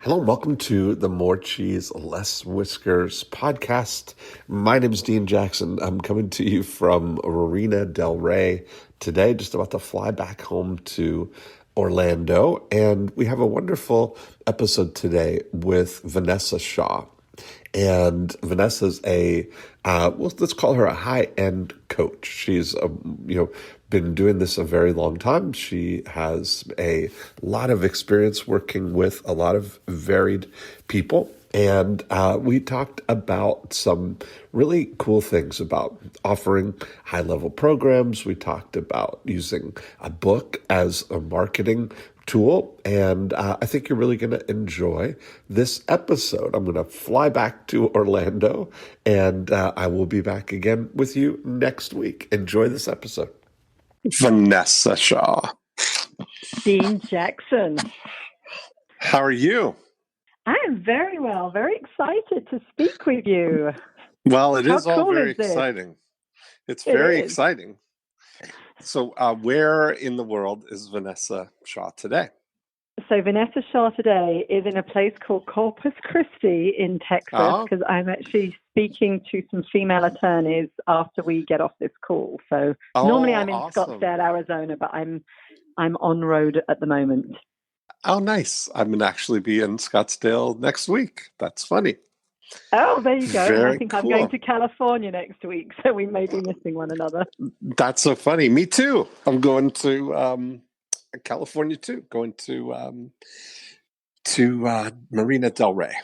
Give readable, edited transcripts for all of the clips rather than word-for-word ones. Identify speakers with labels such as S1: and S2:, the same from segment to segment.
S1: Hello and welcome to the More Cheese Less Whiskers podcast. My name is Dean Jackson. I'm coming to you from Marina Del Rey today, just about to fly back home to Orlando. And we have a wonderful episode today with Vanessa Shaw. And Vanessa's let's call her a high-end coach. She's, been doing this a very long time. She has a lot of experience working with a lot of varied people. And we talked about some really cool things about offering high-level programs. We talked about using a book as a marketing tool, and I think you're really going to enjoy this episode. I'm going to fly back to Orlando, and I will be back again with you next week. Enjoy this episode. Vanessa Shaw.
S2: Dean Jackson.
S1: How are you?
S2: I am very well, very excited to speak with you.
S1: Well, it is all
S2: cool
S1: very
S2: is this?
S1: exciting. It's very exciting. So where in the world is Vanessa Shaw today?
S2: So Vanessa Shaw today is in a place called Corpus Christi in Texas, because I'm actually speaking to some female attorneys after we get off this call. So normally I'm in Scottsdale, Arizona, but I'm on road at the moment.
S1: Oh, nice. I'm going to actually be in Scottsdale next week. That's funny.
S2: Oh, there you go.
S1: Very
S2: I think
S1: cool.
S2: I'm going to California next week, so we may be missing one another.
S1: That's so funny. Me too. I'm going to California too. Going to Marina Del Rey.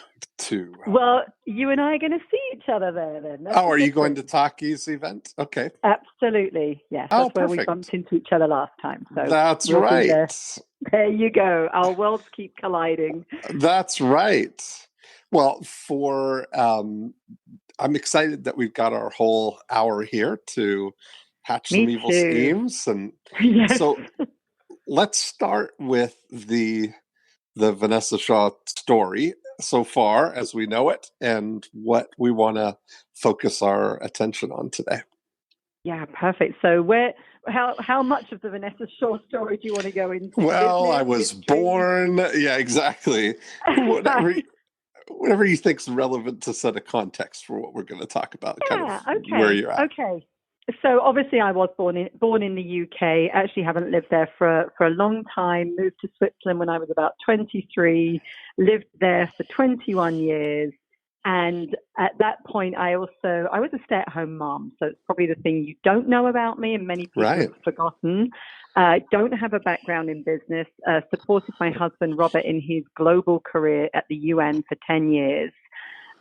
S2: Well, you and I are going to see each other there then.
S1: Are you going to Taki's event? Okay.
S2: Absolutely. Yes. That's where we bumped into each other last time. So
S1: that's right.
S2: There you go. Our worlds keep colliding.
S1: That's right. Well, I'm excited that we've got our whole hour here to hatch some evil schemes. And
S2: yes.
S1: So let's start with the Vanessa Shaw story so far as we know it and what we want to focus our attention on today.
S2: Yeah, perfect. So how much of the Vanessa Shaw story do you want to go into?
S1: Well, I was born. Yeah, exactly. Whatever you think's relevant to set a context for what we're going to talk about. Where you're at.
S2: Okay. So obviously I was born in the UK. Actually haven't lived there for a long time. Moved to Switzerland when I was about 23. Lived there for 21 years. And at that point, I was a stay-at-home mom. So it's probably the thing you don't know about me, and many people have forgotten. Don't have a background in business. Supported my husband, Robert, in his global career at the UN for 10 years.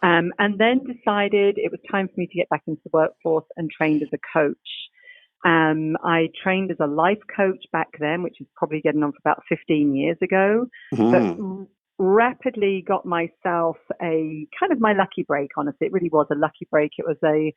S2: And then decided it was time for me to get back into the workforce and trained as a coach. I trained as a life coach back then, which is probably getting on for about 15 years ago. But rapidly got myself a kind of my lucky break, honestly. It really was a lucky break. It was a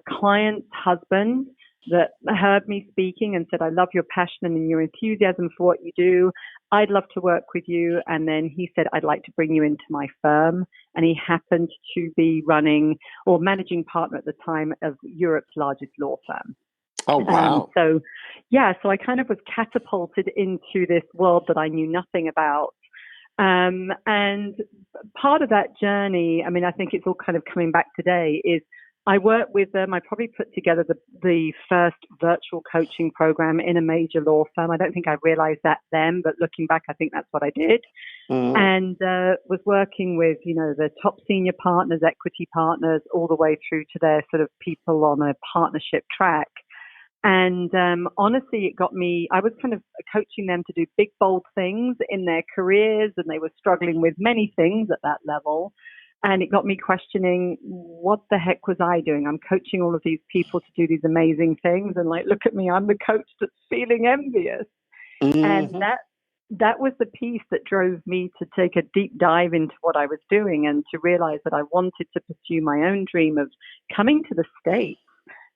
S2: client's husband that heard me speaking and said, I love your passion and your enthusiasm for what you do. I'd love to work with you. And then he said, I'd like to bring you into my firm. And he happened to be running or managing partner at the time of Europe's largest law firm.
S1: Oh, wow.
S2: So I kind of was catapulted into this world that I knew nothing about. And part of that journey, I mean, I think it's all kind of coming back today, is I worked with them. I probably put together the first virtual coaching program in a major law firm. I don't think I realized that then, but looking back, I think that's what I did. And was working with, the top senior partners, equity partners, all the way through to their sort of people on a partnership track. And honestly, it got me, I was kind of coaching them to do big, bold things in their careers, and they were struggling with many things at that level. And it got me questioning, what the heck was I doing? I'm coaching all of these people to do these amazing things. And look at me, I'm the coach that's feeling envious. And that was the piece that drove me to take a deep dive into what I was doing and to realize that I wanted to pursue my own dream of coming to the States.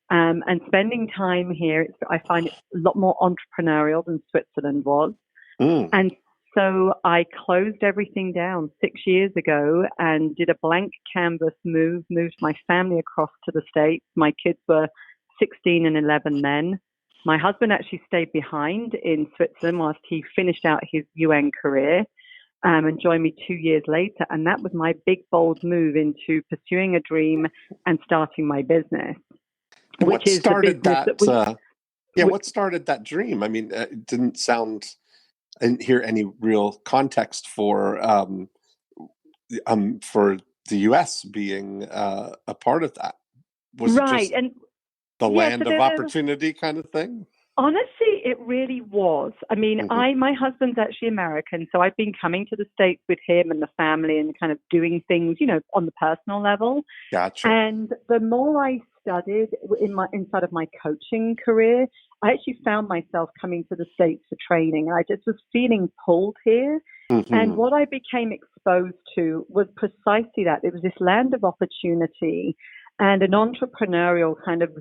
S2: And spending time here. I find it a lot more entrepreneurial than Switzerland was. And so I closed everything down 6 years ago and did a blank canvas moved my family across to the States. My kids were 16 and 11 then. My husband actually stayed behind in Switzerland whilst he finished out his UN career. and joined me 2 years later. And that was my big, bold move into pursuing a dream and starting my business, which
S1: What
S2: is the
S1: started
S2: business that
S1: that?
S2: we,
S1: Yeah, what started that dream? I mean, it didn't sound. I didn't hear any real context for the U.S. being a part of that. Was it
S2: right.
S1: just
S2: And
S1: the
S2: yeah, so
S1: land of opportunity kind of thing?
S2: honestly, it really was. I mean,
S1: Hmm.
S2: my husband's actually American, so I've been coming to the States with him and the family and kind of doing things, on the personal level.
S1: Gotcha.
S2: And the more I studied inside of my coaching career, I actually found myself coming to the States for training. I just was feeling pulled here. And
S1: Hmm.
S2: what I became exposed to was precisely that. It was this land of opportunity and an entrepreneurial kind of,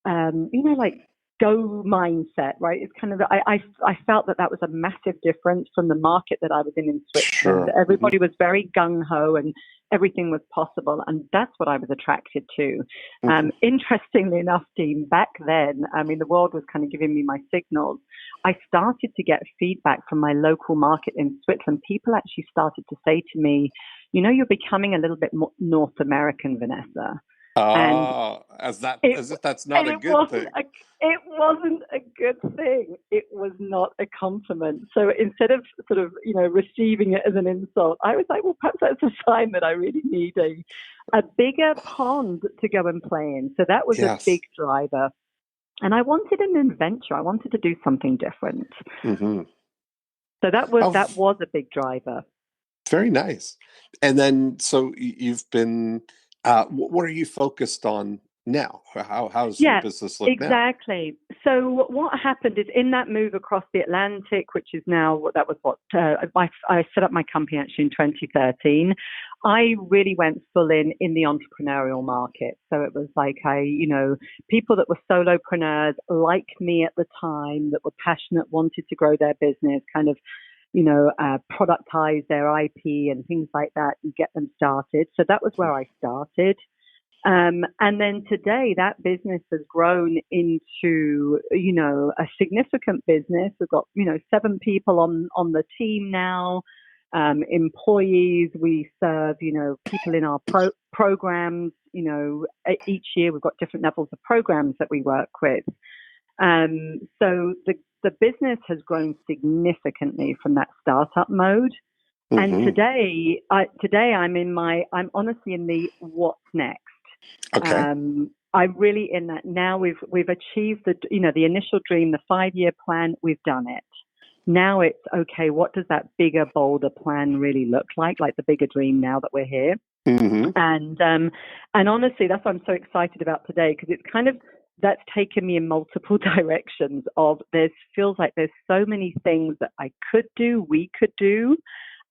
S2: like go mindset, right? It's kind of, I felt that was a massive difference from the market that I was in Switzerland.
S1: Sure. Hmm.
S2: Everybody was very gung ho and everything was possible. And that's what I was attracted to.
S1: Hmm.
S2: Interestingly enough, Dean, back then, I mean, the world was kind of giving me my signals. I started to get feedback from my local market in Switzerland. People actually started to say to me, you're becoming a little bit more North American, Vanessa. And it
S1: As if that's not
S2: and
S1: a
S2: it
S1: good
S2: wasn't
S1: thing.
S2: a good thing. It was not a compliment. So instead of sort of receiving it as an insult, I was like, well, perhaps that's a sign that I really need a bigger pond to go and play in. So that was a big
S1: Yes.
S2: driver, and I wanted an adventure. I wanted to do something different.
S1: Hmm.
S2: So that
S1: Oh,
S2: was a big driver.
S1: very nice. And then, so you've been. What are you focused on now? How's your
S2: Yeah,
S1: business look now?
S2: exactly. So what happened is in that move across the Atlantic, which is now that was what I set up my company actually in 2013. I really went full in the entrepreneurial market. So it was like people that were solopreneurs like me at the time that were passionate, wanted to grow their business, kind of productize their IP and things like that and get them started. So that was where I started. And then today, that business has grown into, a significant business. We've got, 7 people on the team now, employees. We serve, people in our programs. Each year we've got different levels of programs that we work with. So the business has grown significantly from that startup mode. And
S1: Hmm.
S2: today I'm honestly in the what's next.
S1: Okay.
S2: I'm really in that now. We've achieved the initial dream, the 5-year plan. We've done it. Now it's okay. What does that bigger, bolder plan really look like? Like the bigger dream. Now that we're here,
S1: Hmm.
S2: and honestly, that's what I'm so excited about today because it's kind of that's taken me in multiple directions. Feels like there's so many things that I could do, we could do,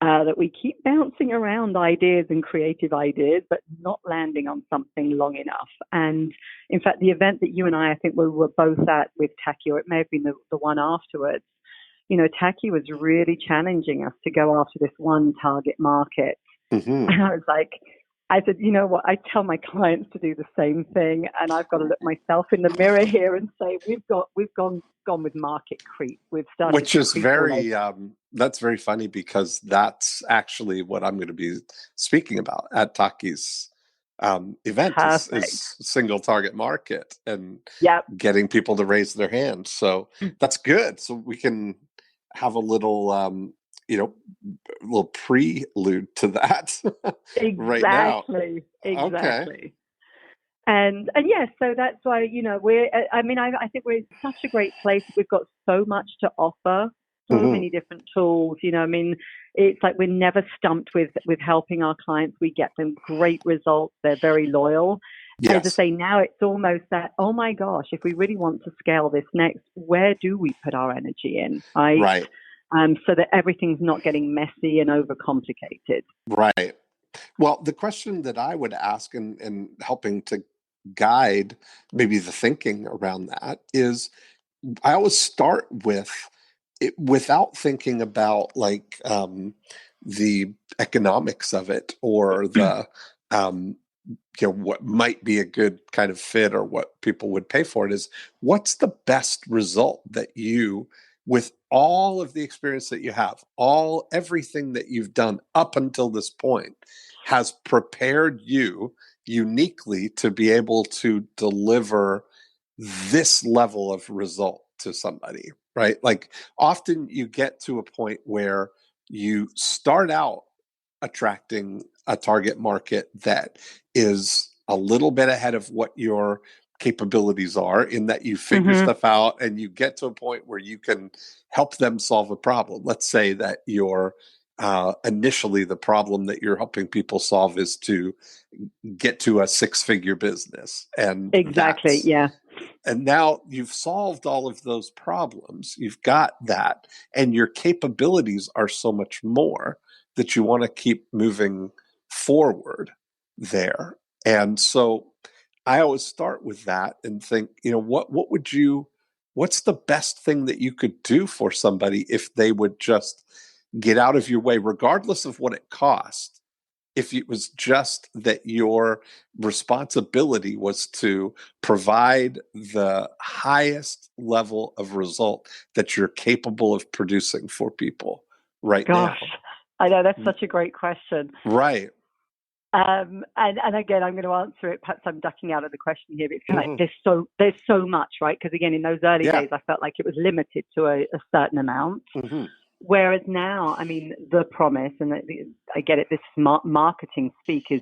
S2: that we keep bouncing around ideas and creative ideas, but not landing on something long enough. And in fact, the event that you and I think we were both at with Taki, or it may have been the one afterwards, Taki was really challenging us to go after this one target market.
S1: Hmm.
S2: And I said, you know what? I tell my clients to do the same thing, and I've got to look myself in the mirror here and say we've gone with market creep. We've started
S1: Which
S2: to
S1: is
S2: creep all over.
S1: that's very funny because that's actually what I'm going to be speaking about at Taki's event
S2: Perfect.
S1: is single target market and
S2: Yep.
S1: getting people to raise their hand. So that's good. So we can have a little, you know, little prelude to that right now.
S2: Exactly.
S1: Okay.
S2: Exactly. And yes, so that's why we're. I mean, I think we're in such a great place. We've got so much to offer, so
S1: Hmm.
S2: many different tools. I mean, it's like we're never stumped with helping our clients. We get them great results. They're very loyal. As I
S1: Yes.
S2: say, now it's almost that. Oh my gosh, if we really want to scale this next, where do we put our energy in, right?
S1: Right.
S2: So that everything's not getting messy and overcomplicated.
S1: Right. Well, the question that I would ask and helping to guide maybe the thinking around that is I always start with it without thinking about like the economics of it or the um, what might be a good kind of fit or what people would pay for it is what's the best result that you with all of the experience that you have, everything that you've done up until this point has prepared you uniquely to be able to deliver this level of result to somebody, right? Like often you get to a point where you start out attracting a target market that is a little bit ahead of what your capabilities are, in that you figure stuff out and you get to a point where you can help them solve a problem. Let's say that you're initially the problem that you're helping people solve is to get to a 6-figure business. And
S2: Exactly. Yeah.
S1: and now you've solved all of those problems. You've got that, and your capabilities are so much more that you want to keep moving forward there. And so I always start with that and think, what's the best thing that you could do for somebody if they would just get out of your way, regardless of what it costs? If it was just that your responsibility was to provide the highest level of result that you're capable of producing for people right
S2: Gosh,
S1: now.
S2: I know that's such a great question.
S1: Right.
S2: And again, I'm going to answer it. Perhaps I'm ducking out of the question here, but it's kind of like there's so much, right? Because again, in those early days, I felt like it was limited to a certain amount. Whereas now, I mean, the promise, and I get it, this marketing speak is,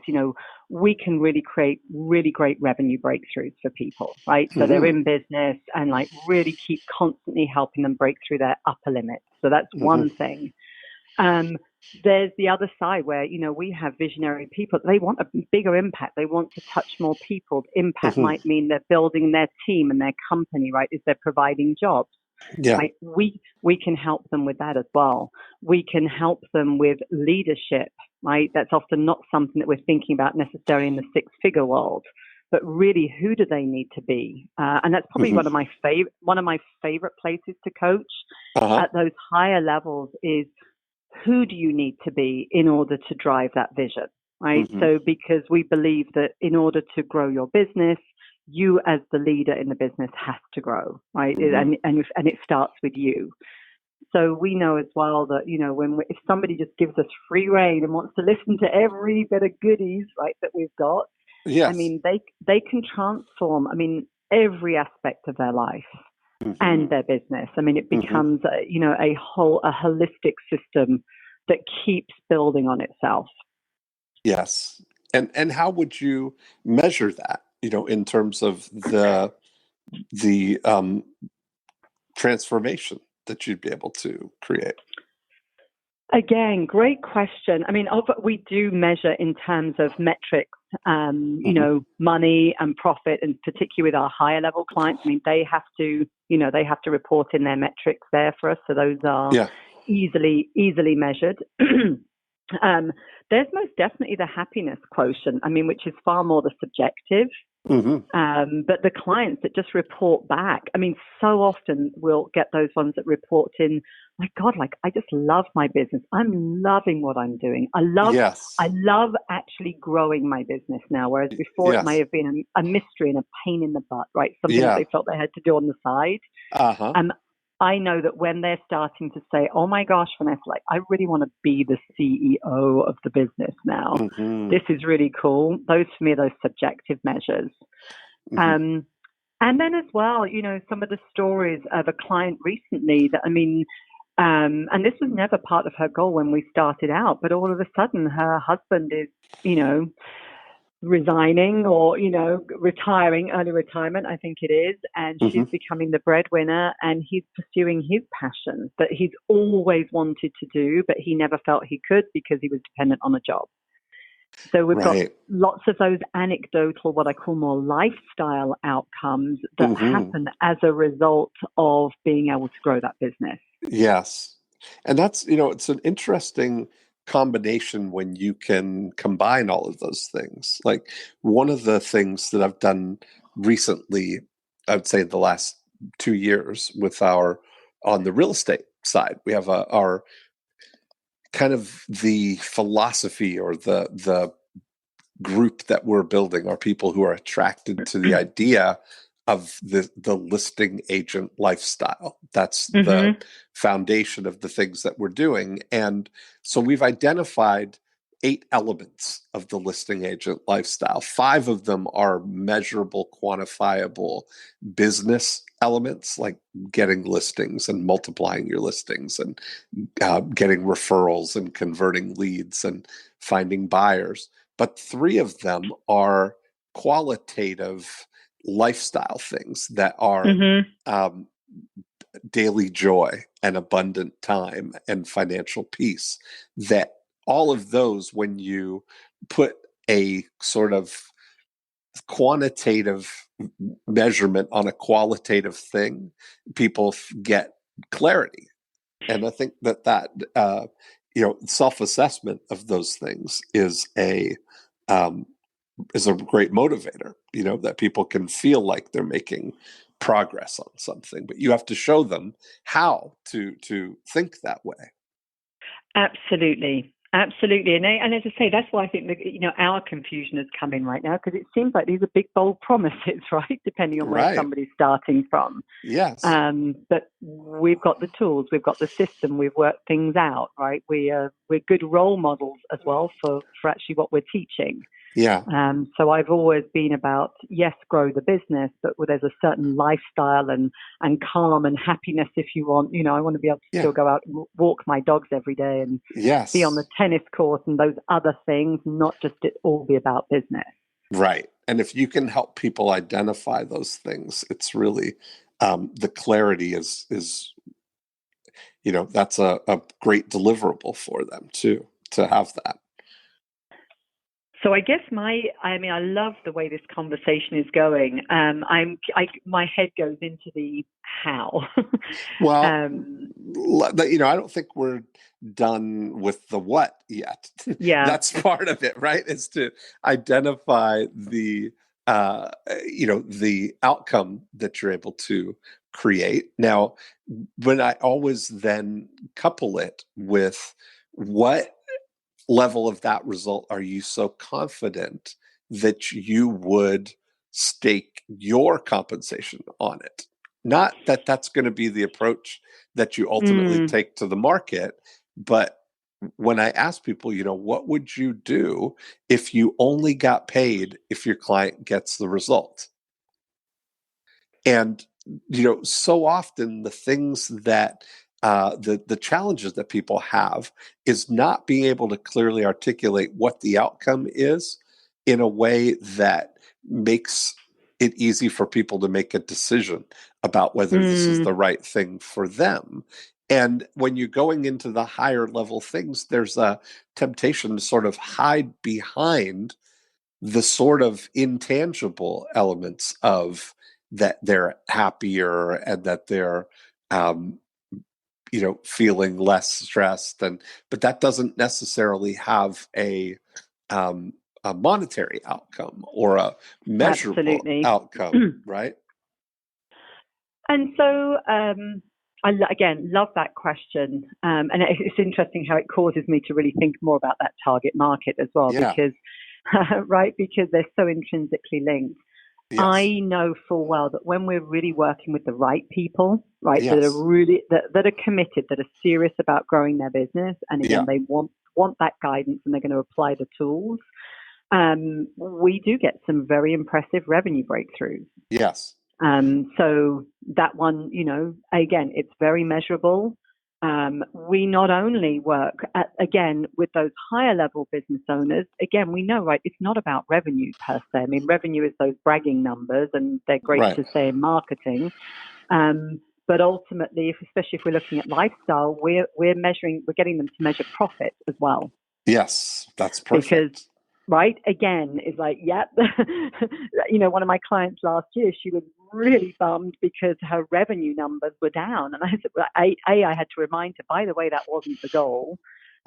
S2: we can really create really great revenue breakthroughs for people, right? So they're in business and like really keep constantly helping them break through their upper limits. So that's one thing. There's the other side where, we have visionary people. They want a bigger impact. They want to touch more people. Impact might mean they're building their team and their company, right? Is they're providing jobs.
S1: Yeah.
S2: Right? We can help them with that as well. We can help them with leadership, right? That's often not something that we're thinking about necessarily in the 6-figure world, but really, who do they need to be? And that's probably one of my favorite places to coach at those higher levels is, who do you need to be in order to drive that vision, right? So because we believe that in order to grow your business, you as the leader in the business has to grow, right? And it starts with you. So we know as well that, if somebody just gives us free rein and wants to listen to every bit of goodies, right, that we've got, I mean, they can transform, every aspect of their life and their business. I mean, it becomes, a holistic system that keeps building on itself.
S1: Yes. And how would you measure that, in terms of the transformation that you'd be able to create?
S2: Again, great question. I mean, we do measure in terms of metrics, money and profit, and particularly with our higher level clients. I mean, they have to report in their metrics there for us. So those are easily measured. There's most definitely the happiness quotient, which is far more the subjective. But the clients that just report back, so often we'll get those ones that report in, my God, I just love my business. I'm loving what I'm doing. I love actually growing my business now, whereas before it may have been a mystery and a pain in the butt, right? Something that they felt they had to do on the side. I know that when they're starting to say, oh my gosh, Vanessa, I really want to be the CEO of the business now. This is really cool. Those for me are those subjective measures. And then as well, some of the stories of a client recently that, and this was never part of her goal when we started out, but all of a sudden her husband is, resigning or, retiring, early retirement, I think it is. And she's becoming the breadwinner, and he's pursuing his passion that he's always wanted to do, but he never felt he could because he was dependent on a job. So we've got lots of those anecdotal, what I call more lifestyle outcomes that happen as a result of being able to grow that business.
S1: Yes. And that's, it's an interesting combination when you can combine all of those things. Like one of the things that I've done recently, I would say the last 2 years on the real estate side, we have our kind of the philosophy or the group that we're building are people who are attracted to the idea of the listing agent lifestyle. That's the
S2: Mhm.
S1: foundation of the things that we're doing. And so we've identified 8 elements of the listing agent lifestyle. 5 of them are measurable, quantifiable business elements, like getting listings and multiplying your listings, and getting referrals and converting leads and finding buyers. But 3 of them are qualitative lifestyle things that are
S2: Mhm.
S1: um, daily joy and abundant time and financial peace. That all of those, when you put a sort of quantitative measurement on a qualitative thing, people get clarity. And I think that self-assessment of those things um, is a great motivator. That people can feel like they're making progress on something, but you have to show them how to think that way.
S2: Absolutely. Absolutely. And as I say, that's why I think that, our confusion has come in right now, because it seems like these are big, bold promises, right? Depending on where
S1: Right.
S2: somebody's starting from.
S1: Yes.
S2: But we've got the tools, we've got the system, we've worked things out, right? We're good role models as well for actually what we're teaching.
S1: Yeah.
S2: So I've always been about, yes, grow the business, but there's a certain lifestyle and calm and happiness, if you want. I want to be able to
S1: Yeah.
S2: still go out and walk my dogs every day and be on the
S1: Yes.
S2: tennis court and those other things, not just it all be about business.
S1: Right. And if you can help people identify those things, it's really the clarity is that's a great deliverable for them too, to have that.
S2: So I guess I love the way this conversation is going. My head goes into the how.
S1: Well,
S2: um,
S1: I don't think we're done with the what yet.
S2: yeah.
S1: That's part of it, right? Is to identify uh, the outcome that you're able to create. Now, but I always then couple it with what level of that result are you so confident that you would stake your compensation on it? Not that that's going to be the approach that you ultimately
S2: Mm.
S1: take to the market, but when I ask people, what would you do if you only got paid if your client gets the result? And so often the things that the challenges that people have is not being able to clearly articulate what the outcome is in a way that makes it easy for people to make a decision about whether this is
S2: Mm.
S1: the right thing for them. And when you're going into the higher level things, there's a temptation to sort of hide behind the sort of intangible elements of that they're happier and that they're um, feeling less stressed, but that doesn't necessarily have a monetary outcome or a measurable
S2: Absolutely.
S1: outcome, right?
S2: And so, again, love that question. And it's interesting how it causes me to really think more about that target market as well,
S1: Yeah.
S2: because, right, because they're so intrinsically linked.
S1: Yes.
S2: I know full well that when we're really working with the right people, right, that are
S1: Yes.
S2: really that are committed, that are serious about growing their business, and again,
S1: Yeah.
S2: they want that guidance, and they're going to apply the tools. We do get some very impressive revenue breakthroughs.
S1: Yes.
S2: So that one, again, it's very measurable. We not only work again with those higher level business owners. Again, we know, right? It's not about revenue per se. I mean, revenue is those bragging numbers, and they're great
S1: Right.
S2: to say in marketing. But ultimately, especially if we're looking at lifestyle, we're getting them to measure profit as well,
S1: Yes. That's
S2: because
S1: perfect.
S2: right again is like, yep. One of my clients last year, she was really bummed because her revenue numbers were down, and I said, well, I had to remind her, by the way, that wasn't the goal.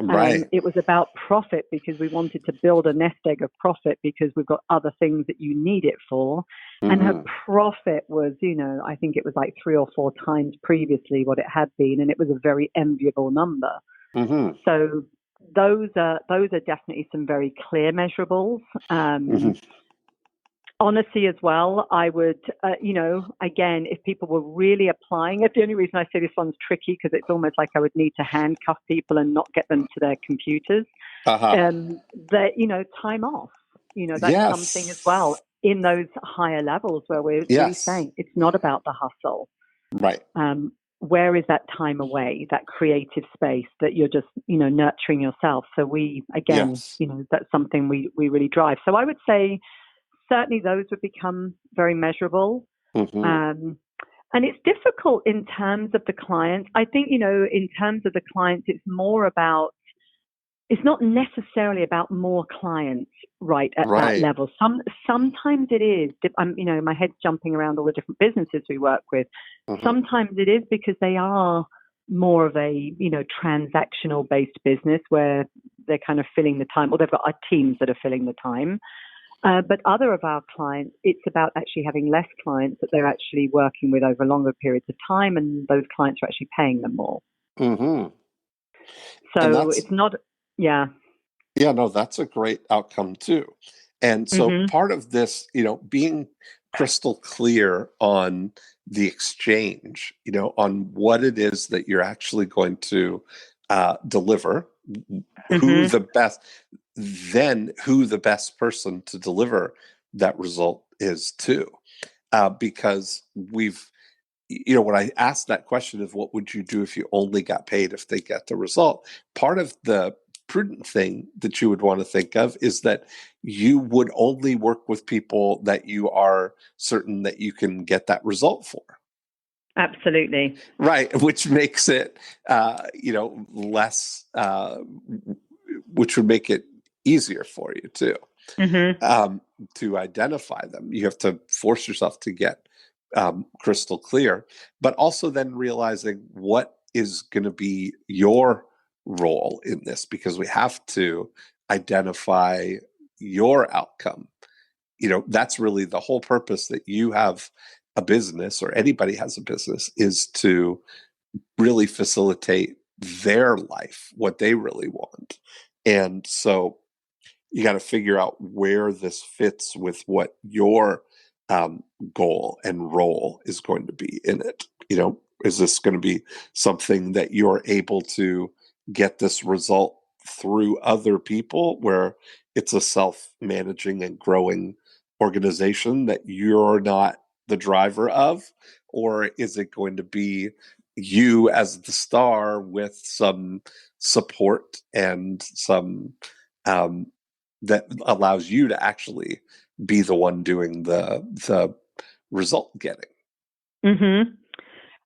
S1: Right.
S2: It was about profit, because we wanted to build a nest egg of profit, because we've got other things that you need it for. And her
S1: Mm-hmm.
S2: profit was, I think it was like 3 or 4 times previously what it had been, and it was a very enviable number.
S1: Mm-hmm.
S2: So those are definitely some very clear measurables.
S1: Mm-hmm.
S2: Honesty as well. I would, again, if people were really applying it, the only reason I say this one's tricky because it's almost like I would need to handcuff people and not get them to their computers.
S1: Uh-huh.
S2: That, time off, that's something as well
S1: Yes.
S2: in those higher levels where we're really
S1: Yes.
S2: saying it's not about the hustle.
S1: Right.
S2: Where is that time away, that creative space that you're just, nurturing yourself? So we, again,
S1: Yes.
S2: that's something we really drive. So I would say certainly those would become very measurable.
S1: Mm-hmm.
S2: And it's difficult in terms of the clients. I think, in terms of the clients, it's not necessarily about more clients right at that
S1: Right.
S2: level. Sometimes it is. My head's jumping around all the different businesses we work with.
S1: Mm-hmm.
S2: Sometimes it is because they are more of a, transactional based business where they're kind of filling the time, or they've got teams that are filling the time. But other of our clients, it's about actually having less clients that they're actually working with over longer periods of time, and those clients are actually paying them more.
S1: Mm-hmm. And
S2: So
S1: that's,
S2: it's not, yeah.
S1: yeah, no, that's a great outcome too. And so
S2: Mhm.
S1: part of this, being crystal clear on the exchange, on what it is that you're actually going to deliver, who
S2: Mhm.
S1: the best, then who the best person to deliver that result is too. Because when I asked that question of what would you do if you only got paid if they get the result, part of the prudent thing that you would want to think of is that you would only work with people that you are certain that you can get that result for.
S2: Absolutely.
S1: Right, which makes it, less, which would make it easier for you too.
S2: Mhm.
S1: To identify them. You have to force yourself to get crystal clear, but also then realizing what is going to be your role in this, because we have to identify your outcome. That's really the whole purpose that you have a business, or anybody has a business, is to really facilitate their life, what they really want. And so you got to figure out where this fits with what your goal and role is going to be in it. Is this going to be something that you're able to get this result through other people, where it's a self-managing and growing organization that you're not the driver of? Or is it going to be you as the star with some support and some that allows you to actually be the one doing the result getting?
S2: Mhm.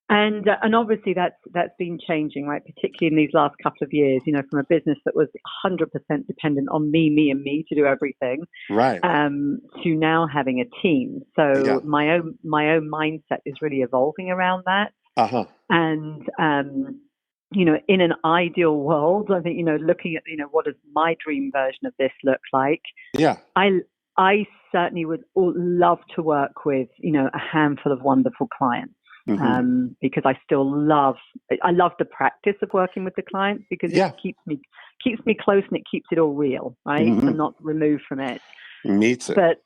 S2: And obviously that's been changing, right? Particularly in these last couple of years. From a business that was 100% dependent on me to do everything,
S1: Right.
S2: to now having a team.
S1: Yeah.
S2: So my own mindset is really evolving around that.
S1: Uh-huh.
S2: And in an ideal world, I think, looking at, what does my dream version of this look like?
S1: Yeah.
S2: I certainly would love to work with, a handful of wonderful clients.
S1: Mm-hmm.
S2: Because I love the practice of working with the clients, because it
S1: Yeah.
S2: keeps me close, and it keeps it all real, right?
S1: Mm-hmm.
S2: I'm not removed from it.
S1: Me too.
S2: But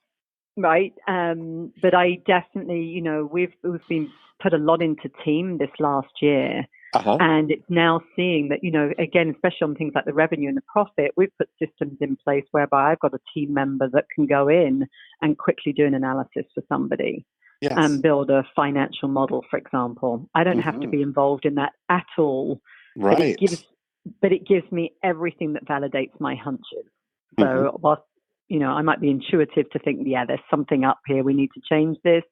S2: right, but I definitely, we've been put a lot into team this last year.
S1: Uh-huh.
S2: And it's now seeing that, again, especially on things like the revenue and the profit, we've put systems in place whereby I've got a team member that can go in and quickly do an analysis for somebody
S1: Yes.
S2: and build a financial model, for example. I don't have to
S1: Mm-hmm.
S2: be involved in that at all, but it
S1: Right.
S2: gives me everything that validates my hunches.
S1: Mm-hmm.
S2: So whilst, I might be intuitive to think, yeah, there's something up here, we need to change this.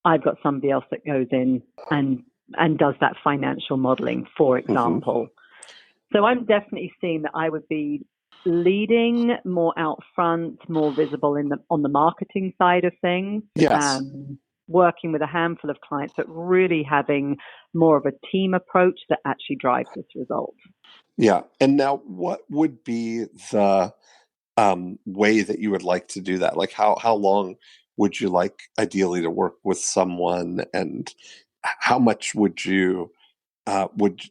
S2: I've got somebody else that goes in and does that financial modeling, for
S1: Mm-hmm.
S2: example. So I'm definitely seeing that I would be leading more out front, more visible on the marketing side of things,
S1: Yes.
S2: working with a handful of clients, but really having more of a team approach that actually drives this result.
S1: Yeah. And now, what would be the way that you would like to do that? Like, how long would you like ideally to work with someone, and how much would you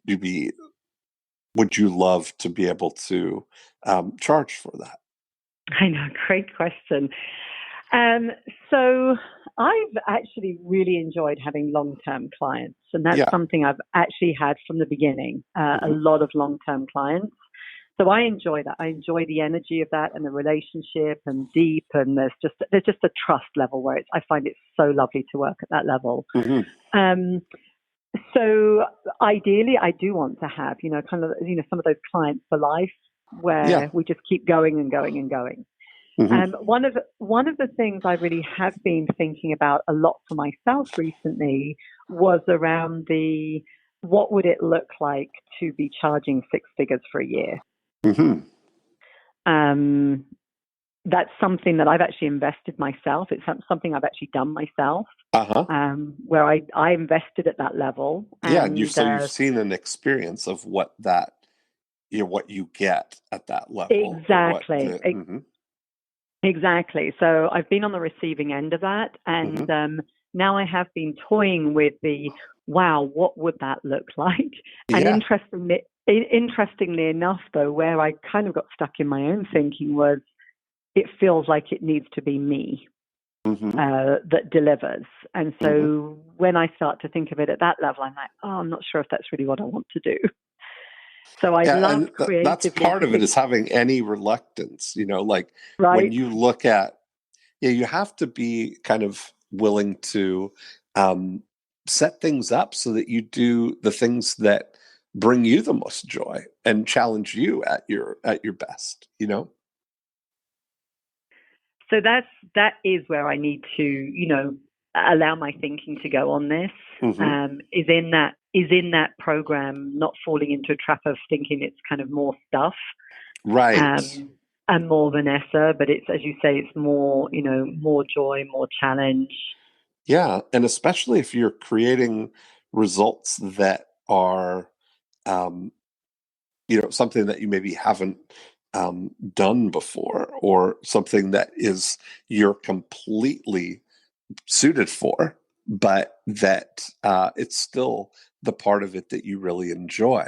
S1: be would you love to be able to charge for that?
S2: I know, great question. Um, so I've actually really enjoyed having long-term clients, and that's
S1: Yeah.
S2: something I've actually had from the beginning, a
S1: Hmm.
S2: lot of long-term clients. So I enjoy that. I enjoy the energy of that and the relationship and deep, and there's just a trust level where I find it so lovely to work at that level.
S1: Hmm.
S2: Um, so ideally, I do want to have, kind of, some of those clients for life
S1: Yeah.
S2: where we just keep going and going and going.
S1: Hmm.
S2: One of the things I really have been thinking about a lot for myself recently was around the what would it look like to be charging six figures for a year.
S1: Hmm.
S2: Um, that's something that I've actually invested myself. It's something I've actually done myself,
S1: Uh-huh.
S2: where I invested at that level,
S1: Yeah, and
S2: and
S1: you've seen an experience of what that, what you get at that level, or what
S2: exactly,
S1: the
S2: exactly. So I've been on the receiving end of that,
S1: hmm.
S2: and now I have been toying with the wow, what would that look like? And
S1: Yeah.
S2: interestingly enough, though, where I kind of got stuck in my own thinking was it feels like it needs to be me
S1: Hmm.
S2: that delivers. And
S1: Hmm.
S2: so when I start to think of it at that level, I'm like, oh, I'm not sure if that's really what I want to do. So I'd
S1: Yeah,
S2: love
S1: and that's
S2: creatively
S1: part of it, is having any reluctance, like when
S2: right?
S1: you look at, yeah, you have to be kind of willing to um, set things up so that you do the things that bring you the most joy and challenge you at your best.
S2: So that is where I need to, allow my thinking to go on this.
S1: Hmm.
S2: Is in that program, not falling into a trap of thinking it's kind of more stuff
S1: Right.
S2: um, and more Vanessa, but it's, as you say, it's more, more joy, more challenge.
S1: Yeah, and especially if you're creating results that are um, something that you maybe haven't done before, or something that is you're completely suited for, but that it's still the part of it that you really enjoy.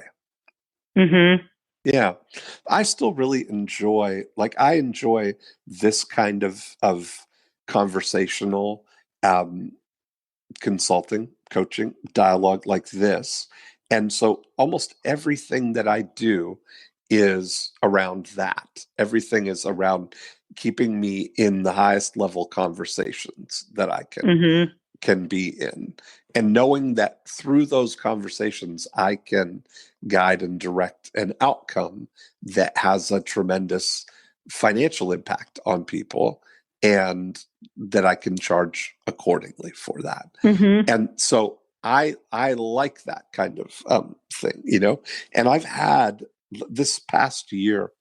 S2: Hmm.
S1: Yeah, I still really enjoy, like, I enjoy this kind of conversational um, consulting, coaching, dialogue like this. And so almost everything that I do is around that. Everything is around keeping me in the highest level conversations that I
S2: Hmm.
S1: can be in, and knowing that through those conversations I can guide and direct an outcome that has a tremendous financial impact on people, and that I can charge accordingly for that.
S2: Hmm.
S1: And so I like that kind of thing. And I've had this past year,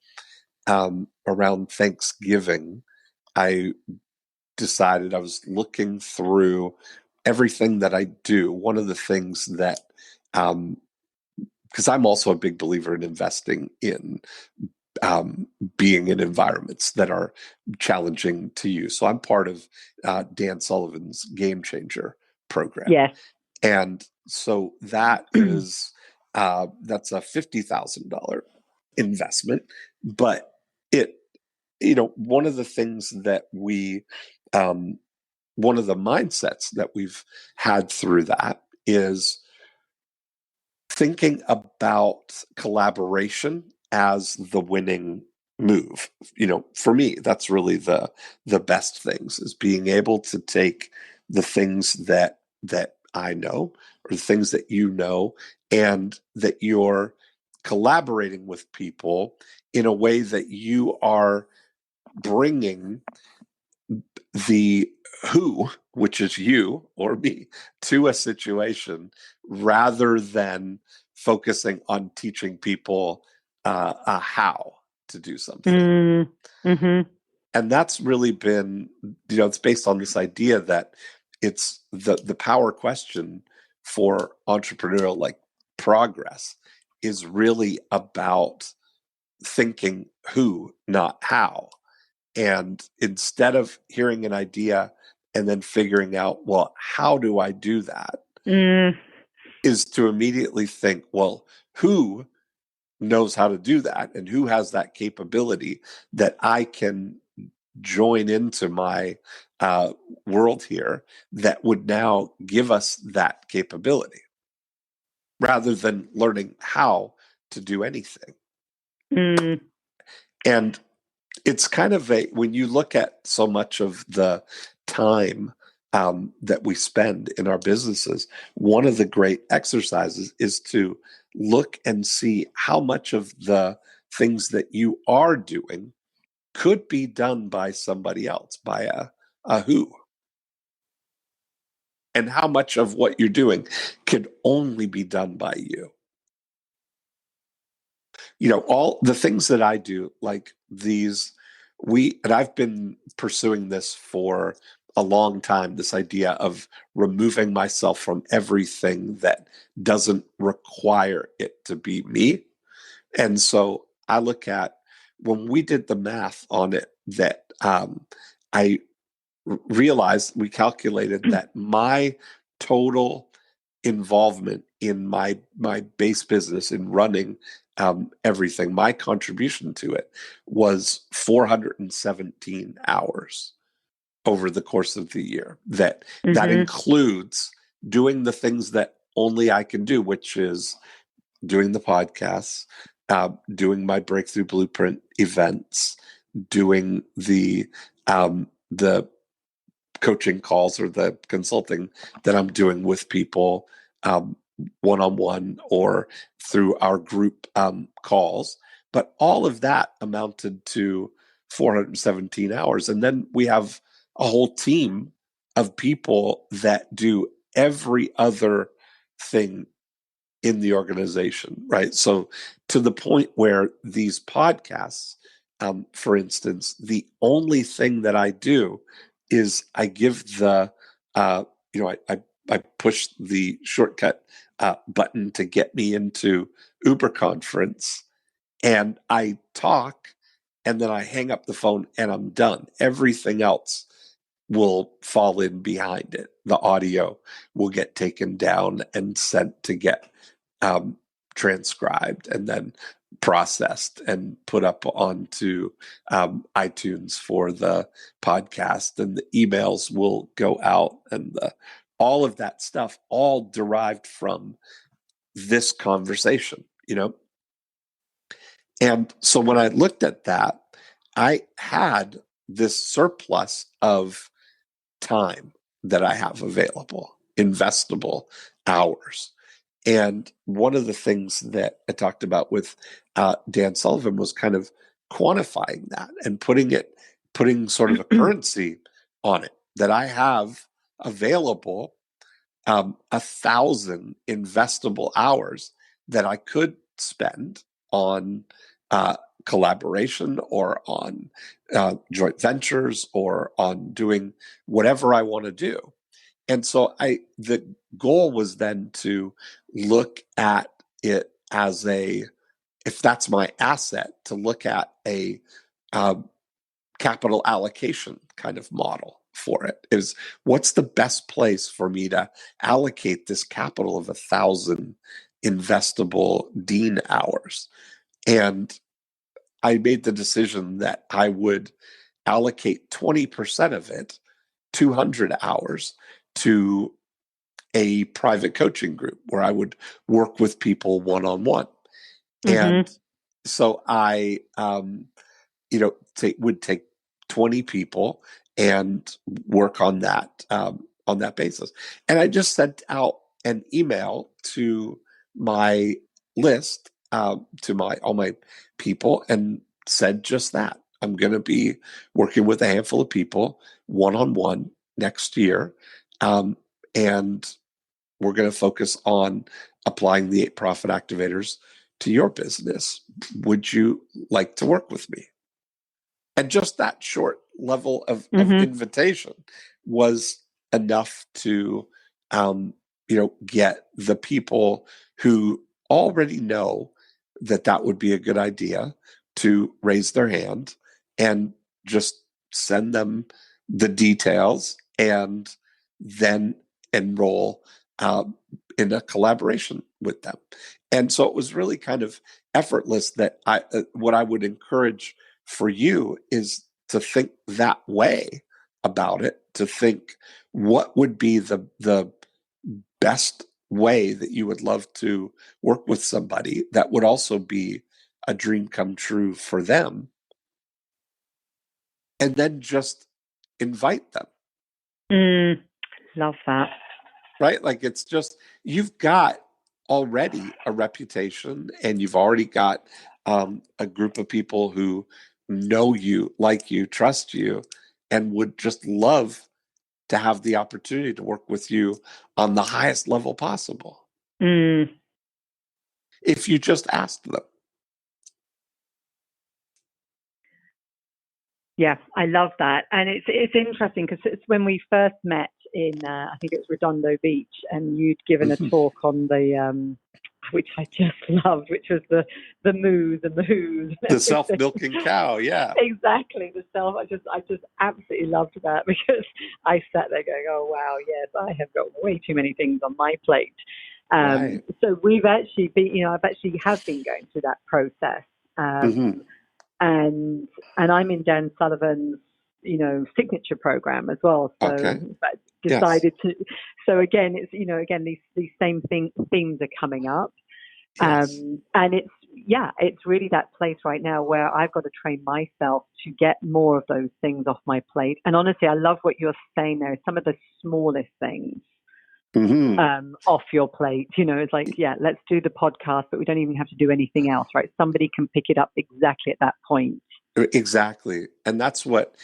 S1: around Thanksgiving, I decided, I was looking through everything that I do. One of the things that, because I'm also a big believer in investing in um, being in environments that are challenging to you. So I'm part of Dan Sullivan's Game Changer program.
S2: Yes.
S1: And so that's a $50,000 investment, but it, one of the things that um, one of the mindsets that we've had through that is thinking about collaboration as the winning move. For me, that's really the best things, is being able to take the things that I know, or the things that and that you're collaborating with people in a way that you are bringing the who, which is you or me, to a situation, rather than focusing on teaching people a how to do something.
S2: Mm-hmm.
S1: And that's really been, it's based on this idea that it's the power question for entrepreneurial, like, progress, is really about thinking who, not how. And instead of hearing an idea and then figuring out, well, how do I do that?
S2: Mm.
S1: Is to immediately think, well, who knows how to do that, and who has that capability that I can join into my world here that would now give us that capability rather than learning how to do anything.
S2: Mm.
S1: And it's kind of when you look at so much of the time that we spend in our businesses, one of the great exercises is to look and see how much of the things that you are doing could be done by somebody else, by a who, and how much of what you're doing could only be done by you. All the things that I do, like these, and I've been pursuing this for a long time, this idea of removing myself from everything that doesn't require it to be me. And so I look at when we did the math on it, that I realized we calculated that my total involvement in my base business in running everything, my contribution to it was 417 hours over the course of the year. That includes doing the things that only I can do, which is doing the podcasts, doing my Breakthrough Blueprint events, doing the coaching calls or the consulting that I'm doing with people one-on-one or through our group calls. But all of that amounted to 417 hours. And then we have a whole team of people that do every other thing in the organization, right? So to the point where these podcasts, for instance, the only thing that I do is I give I push the shortcut button to get me into Uber conference, and I talk, and then I hang up the phone, and I'm done. Everything else will fall in behind it. The audio will get taken down and sent to get transcribed and then processed and put up onto iTunes for the podcast, and the emails will go out, and all of that stuff, all derived from this conversation, And so when I looked at that, I had this surplus of time that I have available, investable hours. And one of the things that I talked about with Dan Sullivan was kind of quantifying that and putting sort of a currency on it, that I have available 1,000 investable hours that I could spend on collaboration or on joint ventures or on doing whatever I want to do. And so the goal was then to look at it as if that's my asset, to look at a capital allocation kind of model for it. Is what's the best place for me to allocate this capital of 1,000 investable Dean hours? And I made the decision that I would allocate 20% of it, 200 hours, to a private coaching group where I would work with people one-on-one. And so I, would take 20 people and work on that basis. And I just sent out an email to my list, to all my people, and said just that. I'm going to be working with a handful of people one-on-one next year. And we're going to focus on applying the 8 profit activators to your business. Would you like to work with me? And just that short level of invitation was enough to, get the people who already know that would be a good idea to raise their hand and just send them the details and then enroll in a collaboration with them. And so it was really kind of effortless. That what I would encourage for you is to think that way about it, to think what would be the best way that you would love to work with somebody that would also be a dream come true for them, and then just invite them.
S2: Love that.
S1: Right? Like, it's just, you've got already a reputation, and you've already got a group of people who know you, like you, trust you, and would just love to have the opportunity to work with you on the highest level possible. If you just asked them.
S2: Yeah, I love that. And it's interesting because it's when we first met in, I think it was Redondo Beach, and you'd given a talk on the, which I just loved, which was the moos and the whoos.
S1: The self-milking cow, yeah.
S2: Exactly, the self. I just absolutely loved that, because I sat there going, oh, wow, yes, I have got way too many things on my plate.
S1: Right.
S2: So we've actually been, I've actually have been going through that process. And I'm in Dan Sullivan's, signature program as well. So
S1: Okay.
S2: but decided to. So again, it's again these same themes are coming up,
S1: Yes.
S2: and it's really that place right now where I've got to train myself to get more of those things off my plate. And honestly, I love what you're saying there. Some of the smallest things. Off your plate, it's like, yeah, let's do the podcast, but we don't even have to do anything else, right? Somebody can pick it up exactly at that point.
S1: Exactly. And that's what,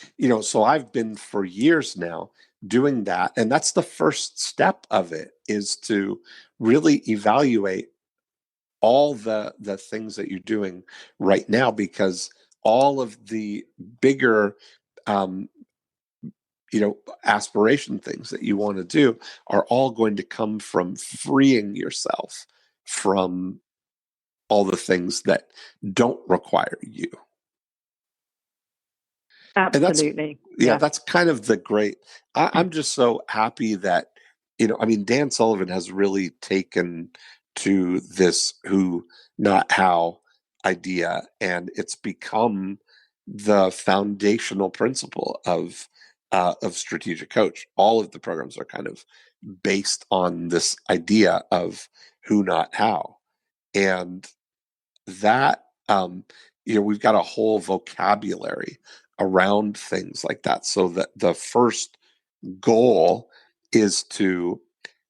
S1: so I've been for years now doing that. And that's the first step of it, is to really evaluate all the things that you're doing right now, because all of the bigger aspiration things that you want to do are all going to come from freeing yourself from all the things that don't require you.
S2: Absolutely.
S1: And that's kind of the great. I'm just so happy that, Dan Sullivan has really taken to this who, not how idea, and it's become the foundational principle of Strategic Coach. All of the programs are kind of based on this idea of who, not how, and that we've got a whole vocabulary around things like that. So that the first goal is to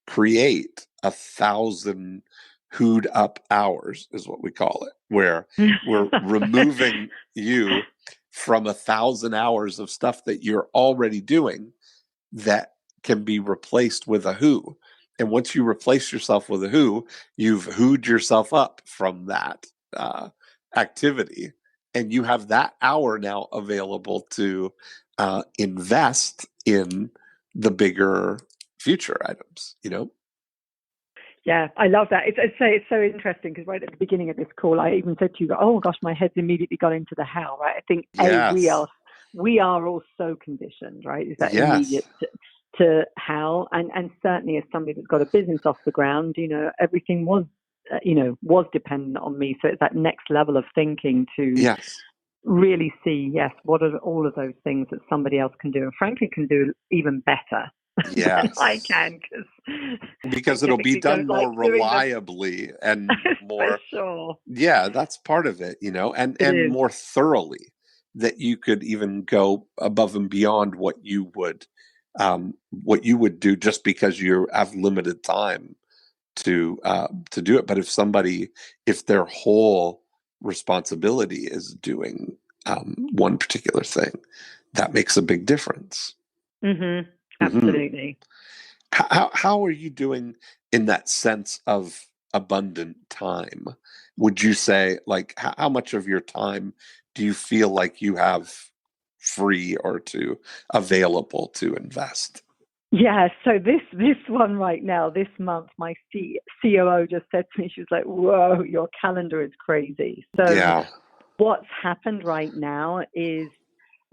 S1: create 1,000 who'd up hours, is what we call it, where we're removing you from 1,000 hours of stuff that you're already doing that can be replaced with a who. And once you replace yourself with a who, you've who'd yourself up from that activity. And you have that hour now available to invest in the bigger future items,
S2: Yeah, I love that. It's so interesting, because right at the beginning of this call, I even said to you, oh gosh, my head's immediately gone into the how, right? I think we are all so conditioned, right? Is that immediate to how, and certainly as somebody that's got a business off the ground, everything was dependent on me. So it's that next level of thinking to really see, what are all of those things that somebody else can do, and frankly can do even better than I can,
S1: because it'll be done more reliably and more.
S2: For sure.
S1: Yeah, that's part of it, and more thoroughly, that you could even go above and beyond what you would do, just because you have limited time to do it. But if their whole responsibility is doing one particular thing, that makes a big difference.
S2: Absolutely.
S1: How are you doing in that sense of abundant time? Would you say, like, how much of your time do you feel like you have free or available to invest?
S2: Yeah, so this one right now, this month, my COO just said to me, she was like, whoa, your calendar is crazy. So what's happened right now is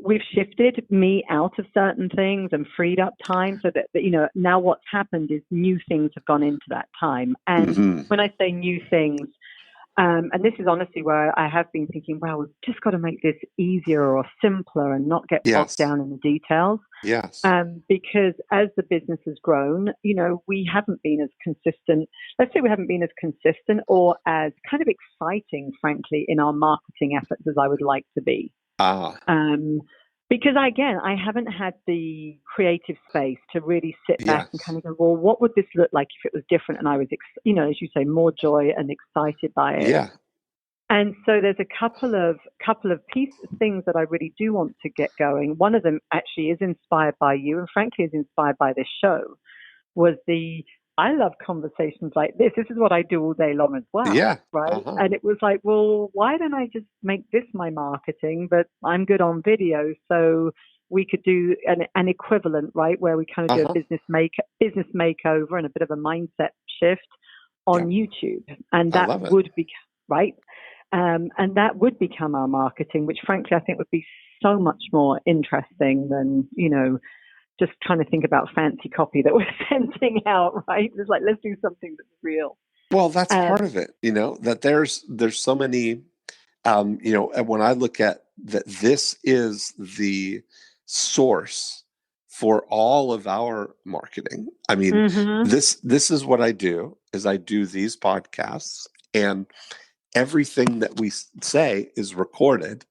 S2: we've shifted me out of certain things and freed up time, so that now what's happened is new things have gone into that time. And when I say new things, And this is honestly where I have been thinking, well, we've just got to make this easier or simpler and not get bogged
S1: Yes.
S2: down in the details.
S1: Yes.
S2: Because as the business has grown, we haven't been as consistent. Let's say we haven't been as consistent or as kind of exciting, frankly, in our marketing efforts as I would like to be.
S1: Ah,
S2: Because again, I haven't had the creative space to really sit back and kind
S1: yes.
S2: of go, well, what would this look like if it was different? And I was, as you say, more joy and excited by it.
S1: Yeah.
S2: And so there's a couple of things that I really do want to get going. One of them actually is inspired by you, and frankly is inspired by this show. I love conversations like this. This is what I do all day long as well,
S1: Yeah.
S2: right?
S1: Uh-huh.
S2: And it was like, well, why don't I just make this my marketing? But I'm good on video, so we could do an equivalent, right, where we kind of do a
S1: Uh-huh.
S2: business makeover and a bit of a mindset shift
S1: Yeah.
S2: on YouTube, and
S1: I
S2: that
S1: love it.
S2: would be right. And that would become our marketing, which frankly I think would be so much more interesting than, just trying to think about fancy copy that we're sending out, right? It's like, let's do something that's real.
S1: Well, that's part
S2: Um,
S1: of it, that there's so many, and when I look at that, this is the source for all of our marketing. I mean,
S2: mm-hmm.
S1: this is what I do, is I do these podcasts, and everything that we say is recorded,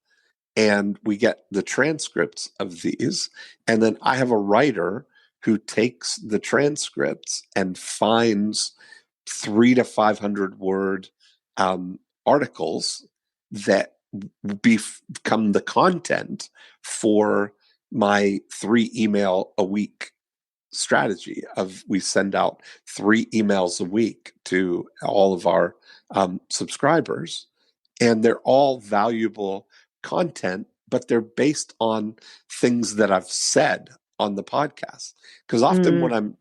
S1: and we get the transcripts of these, and then I have a writer who takes the transcripts and finds 300 to 500 word articles that become the content for my 3 email a week strategy. Of we send out 3 emails a week to all of our subscribers, and they're all valuable content, but they're based on things that I've said on the podcast. Because often when I'm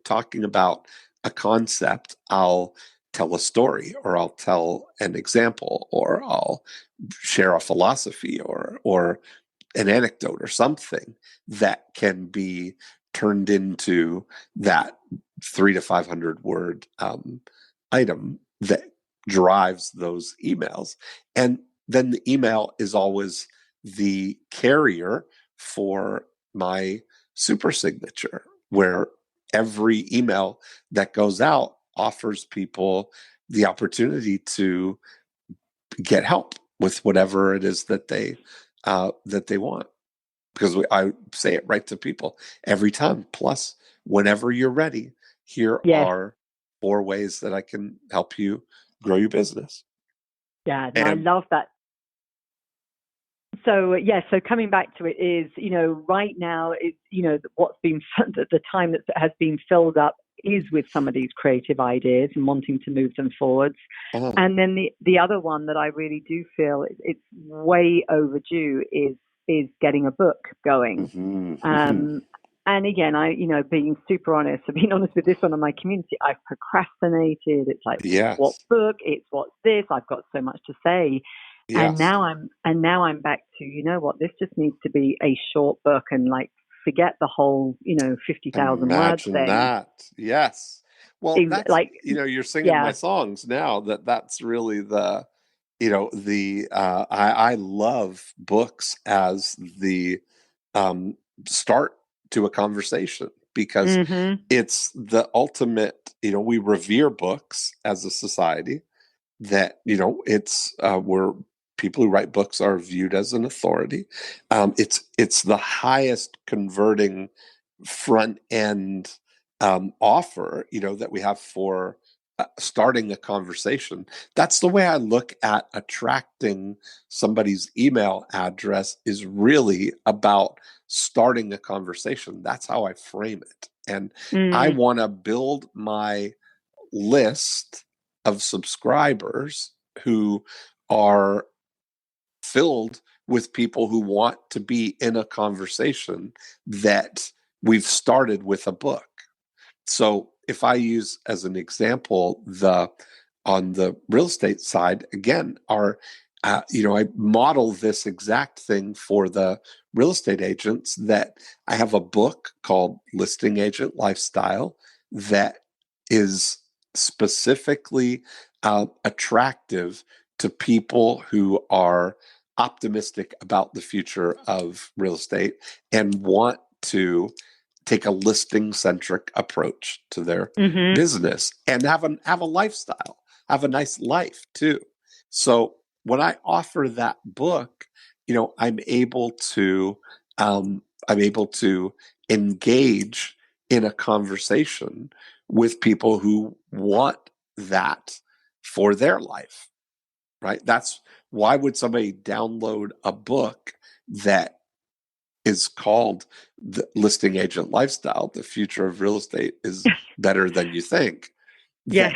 S1: talking about a concept, I'll tell a story, or I'll tell an example, or I'll share a philosophy, or an anecdote or something that can be turned into that 300 to 500 word item that drives those emails. And then the email is always the carrier for my super signature, where every email that goes out offers people the opportunity to get help with whatever it is that they want. Because I say it right to people every time. Plus, whenever you're ready, here
S2: Yes.
S1: are 4 ways that I can help you grow your business.
S2: Yeah. No, I
S1: And
S2: love that. So so coming back to it is, right now it's, what's been the time that has been filled up is with some of these creative ideas and wanting to move them forwards. And then the other one that I really do feel it's way overdue is getting a book going. And again, being super honest, I've been honest with this one on my community. I've procrastinated. It's like, what
S1: yes,
S2: book? It's what's this? I've got so much to say. And
S1: yes,
S2: now I'm back to, what, this just needs to be a short book, and like forget the whole, 50,000 word
S1: imagine
S2: thing.
S1: that. Yes. Well, that's,
S2: Like,
S1: you're singing my
S2: yeah.
S1: songs now. That's really I love books as the start to a conversation, because
S2: Mhm.
S1: it's the ultimate. We revere books as a society. That it's where people who write books are viewed as an authority. It's the highest converting front end offer that we have for starting a conversation. That's the way I look at attracting somebody's email address, is really about starting a conversation. That's how I frame it. And I
S2: Mm.
S1: want to build my list of subscribers who are filled with people who want to be in a conversation that we've started with a book. So if I use as an example on the real estate side, again, I model this exact thing for the real estate agents. That I have a book called Listing Agent Lifestyle that is specifically attractive to people who are optimistic about the future of real estate and want to take a listing centric approach to their business and have a lifestyle, have a nice life too. So when I offer that book, I'm able to engage in a conversation with people who want that for their life, right? That's why would somebody download a book that is called The Listing Agent Lifestyle? The future of real estate is better than you think.
S2: Yes.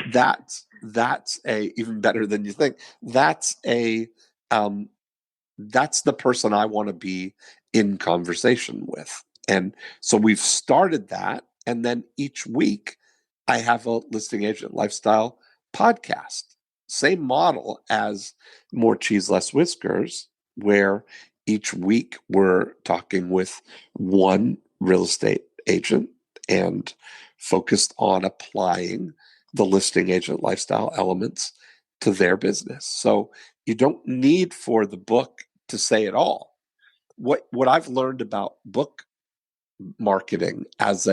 S1: That's a even better than you think. That's the person I want to be in conversation with. And so we've started that. And then each week I have a listing agent lifestyle podcast. Same model as More Cheese, Less Whiskers, where each week we're talking with one real estate agent and focused on applying the listing agent lifestyle elements to their business. So you don't need for the book to say it all. What I've learned about book marketing as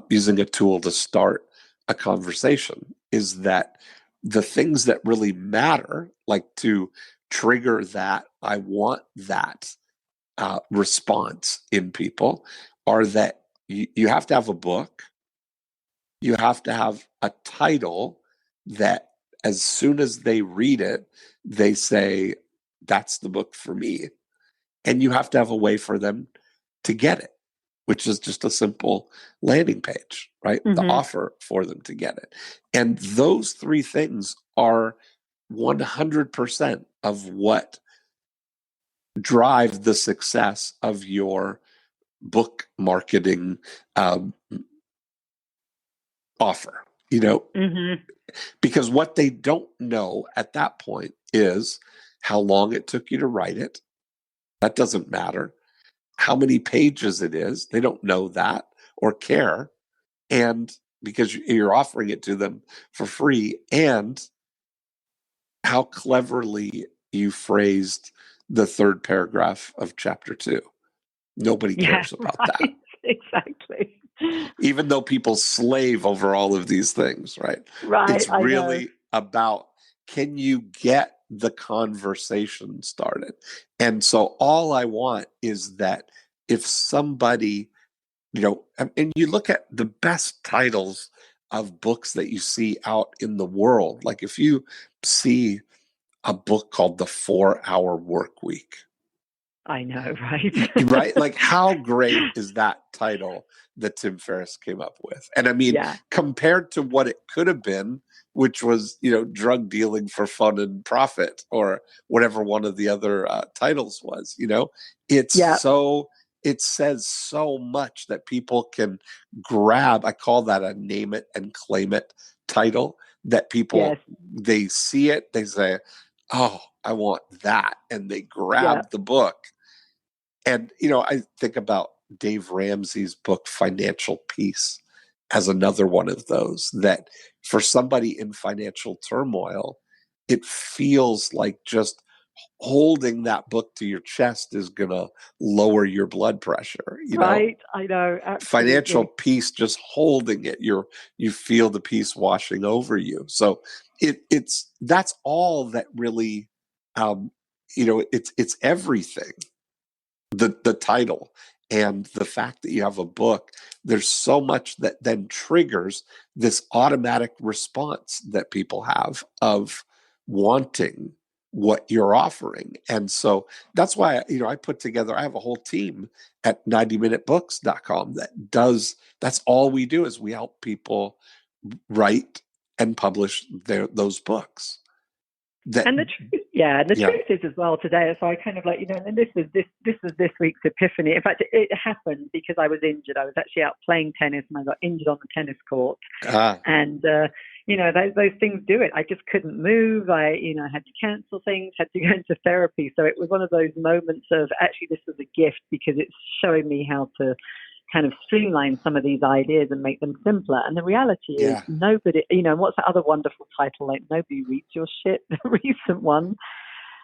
S1: using a tool to start a conversation is that the things that really matter, like to trigger that I want that response in people, are that you have to have a book, you have to have a title that as soon as they read it, they say, that's the book for me. And you have to have a way for them to get it, which is just a simple landing page, right? The offer for them to get it. And those three things are 100% of what drive the success of your book marketing offer, because what they don't know at that point is how long it took you to write it. That doesn't matter. How many pages it is, they don't know that or care. And because you're offering it to them for free, and how cleverly you phrased the third paragraph of chapter 2. Nobody cares about that.
S2: Exactly.
S1: Even though people slave over all of these things, right?
S2: Right.
S1: It's really about, can you get the conversation started? And so all I want is that if somebody, and you look at the best titles of books that you see out in the world, like if you see a book called The 4-Hour Work Week.
S2: I know, right?
S1: Right? Like, how great is that title that Tim Ferriss came up with? And I mean, compared to what it could have been, which was, drug dealing for fun and profit, or whatever one of the other titles was, it says so much that people can grab. I call that a name it and claim it title, that people, they see it, they say, oh, I want that. And they grab the book. And, I think about Dave Ramsey's book, Financial Peace, as another one of those, that for somebody in financial turmoil, it feels like just holding that book to your chest is going to lower your blood pressure.
S2: Right. I know. Absolutely.
S1: Financial peace, just holding it, you feel the peace washing over you. So that's all that really, it's everything. The title and the fact that you have a book, there's so much that then triggers this automatic response that people have of wanting what you're offering. And so that's why, I put together, I have a whole team at 90minutebooks.com that's all we do, is we help people write and publish those books.
S2: And the truth is as well today. So I kind of like, and this was this week's epiphany. In fact, it happened because I was injured. I was actually out playing tennis and I got injured on the tennis court. And those things do it. I just couldn't move. I had to cancel things, had to go into therapy. So it was one of those moments of, actually, this was a gift, because it's showing me how to kind of streamline some of these ideas and make them simpler. And the reality is
S1: Yeah.
S2: nobody, what's that other wonderful title, like Nobody Reads Your Shit, the recent one.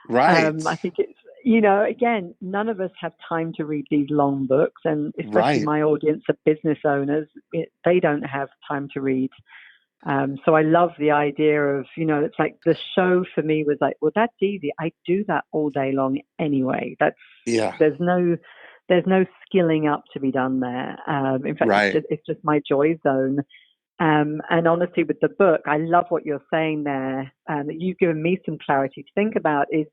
S1: Right.
S2: I think it's, again, none of us have time to read these long books, and especially
S1: Right.
S2: my audience of business owners, they don't have time to read. So I love the idea of, it's like the show for me was like, well, that's easy. I do that all day long anyway.
S1: Yeah.
S2: There's no skilling up to be done there. In fact,
S1: Right.
S2: it's just my joy zone. And honestly, with the book, I love what you're saying there. That you've given me some clarity to think about is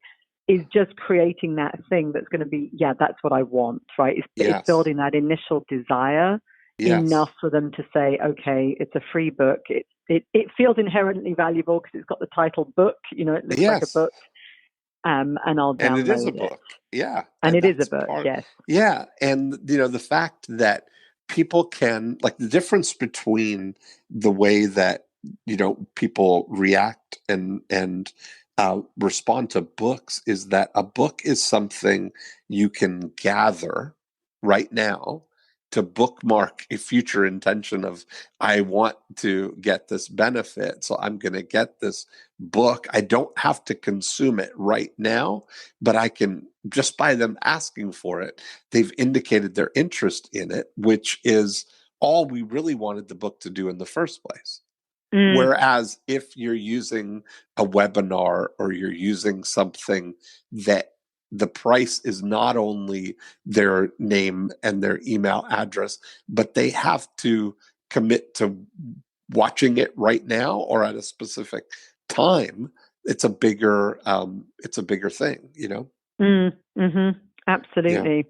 S2: just creating that thing that's going to be, yeah, that's what I want, right? It's
S1: Yes.
S2: building that initial desire
S1: Yes.
S2: enough for them to say, okay, it's a free book. It feels inherently valuable because it's got the title book. It looks like a
S1: Yes.
S2: book, and I'll
S1: And it is a
S2: download it.
S1: book. Yeah.
S2: And
S1: And
S2: it is a
S1: that's
S2: book,
S1: part.
S2: yes.
S1: Yeah. And, the fact that people can, like, the difference between the way that, people react and respond to books is that a book is something you can gather right now to bookmark a future intention of, I want to get this benefit, so I'm going to get this book. I don't have to consume it right now, but I can, just by them asking for it, they've indicated their interest in it, which is all we really wanted the book to do in the first place. Whereas if you're using a webinar or you're using something that the price is not only their name and their email address, but they have to commit to watching it right now or at a specific time, it's a bigger thing. Yeah.
S2: Absolutely.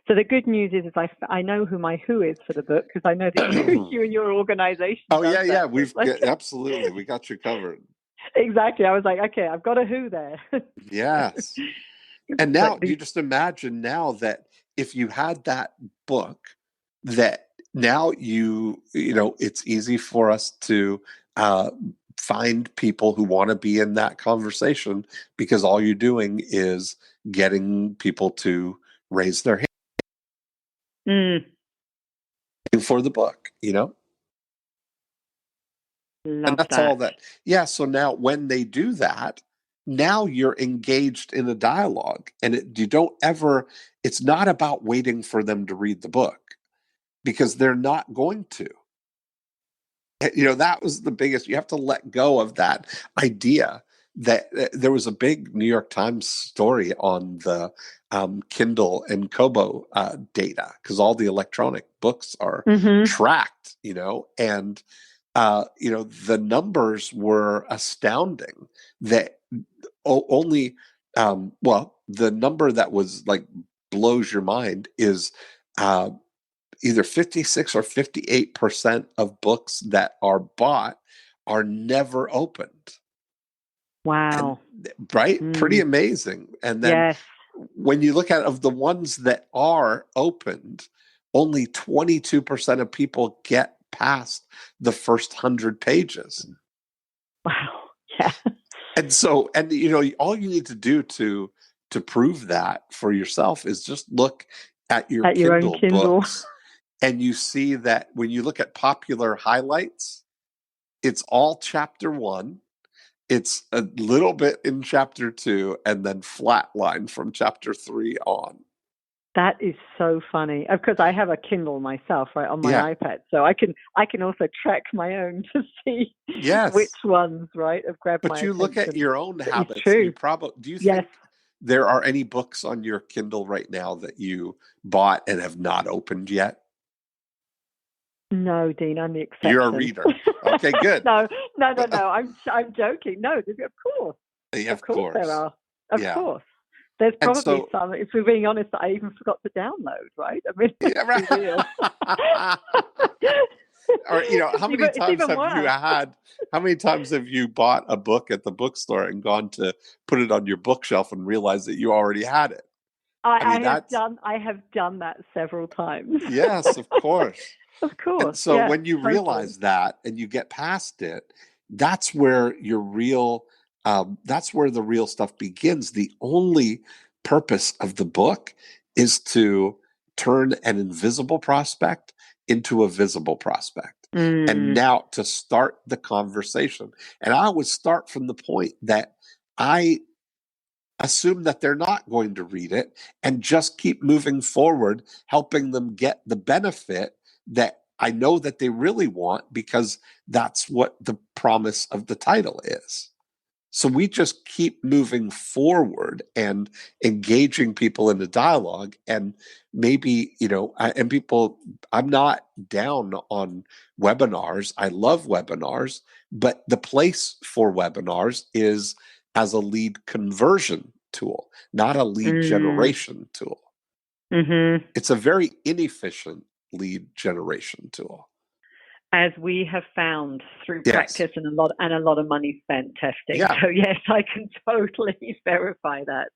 S2: So the good news is I know who my who is for the book because I know that you and your organization
S1: Oh
S2: does
S1: yeah,
S2: that.
S1: yeah.
S2: So it's like,
S1: Absolutely, we got you covered.
S2: exactly. I was like, okay, I've got a who there.
S1: Yes. And
S2: But
S1: now you just imagine now that if you had that book, that now it's easy for us to uh, find people who want to be in that conversation because all you're doing is getting people to raise their
S2: mm,
S1: hand for the book. And
S2: love
S1: that's all
S2: that.
S1: that. Yeah. So now when they do that, now you're engaged in a dialogue and you don't ever, it's not about waiting for them to read the book because they're not going to. That was the biggest, you have to let go of that idea that there was a big New York Times story on the Kindle and Kobo data because all the electronic books are
S2: Mm-hmm.
S1: tracked, and the numbers were astounding that only, the number that was like blows your mind is uh, either 56 or 58% of books that are bought are never opened. And
S2: Wow.
S1: right, pretty
S2: Mm,
S1: amazing. And then
S2: yes.
S1: when you look at of the ones that are opened, only 22% of people get past the first 100 pages.
S2: Wow. Yeah.
S1: And so, and all you need to do to prove that for yourself is just look at your
S2: At your own
S1: Kindle
S2: Kindle.
S1: books, and you see that when you look at popular highlights, it's all chapter 1. It's a little bit in chapter 2, and then flatline from chapter 3 on.
S2: That is so funny. Of course, I have a Kindle myself, right, on
S1: Yeah.
S2: my iPad, so I can also track my own to see which
S1: Yes.
S2: ones, right, have grabbed
S1: But
S2: my
S1: you look at
S2: attention.
S1: your own
S2: It's
S1: habits, and
S2: true.
S1: you probably do you
S2: Yes.
S1: think there are any books on your Kindle right now that you bought and have not opened yet?
S2: No, Dean, I'm the
S1: You're a
S2: exception.
S1: reader. Okay, good.
S2: No, no, no, no. I'm joking. No,
S1: Yeah,
S2: of
S1: of
S2: course there
S1: course.
S2: are. Of
S1: Yeah.
S2: course, there's
S1: And
S2: probably
S1: so,
S2: some. If we're being honest, that I even forgot to download. Right? I mean, let's
S1: yeah,
S2: be real.
S1: right. Or how many times have you bought a book at the bookstore and gone to put it on your bookshelf and realized that you already had it? I mean, that's
S2: I have done that several times.
S1: yes, of course.
S2: Of
S1: And
S2: course,
S1: so
S2: yeah,
S1: when you
S2: totally.
S1: realize that and you get past it, that's where that's where the real stuff begins. The only purpose of the book is to turn an invisible prospect into a visible prospect. And
S2: Mm.
S1: now to start the conversation. And I would start from the point that I assume that they're not going to read it and just keep moving forward, helping them get the benefit that I know that they really want, because that's what the promise of the title is. So we just keep moving forward and engaging people in the dialogue. And maybe, I'm not down on webinars. I love webinars, but the place for webinars is as a lead conversion tool, not a lead generation tool.
S2: Mm-hmm.
S1: It's a very inefficient lead generation tool.
S2: As we have found through
S1: Yes.
S2: practice and a lot of money spent testing.
S1: Yeah.
S2: So yes, I can totally verify that.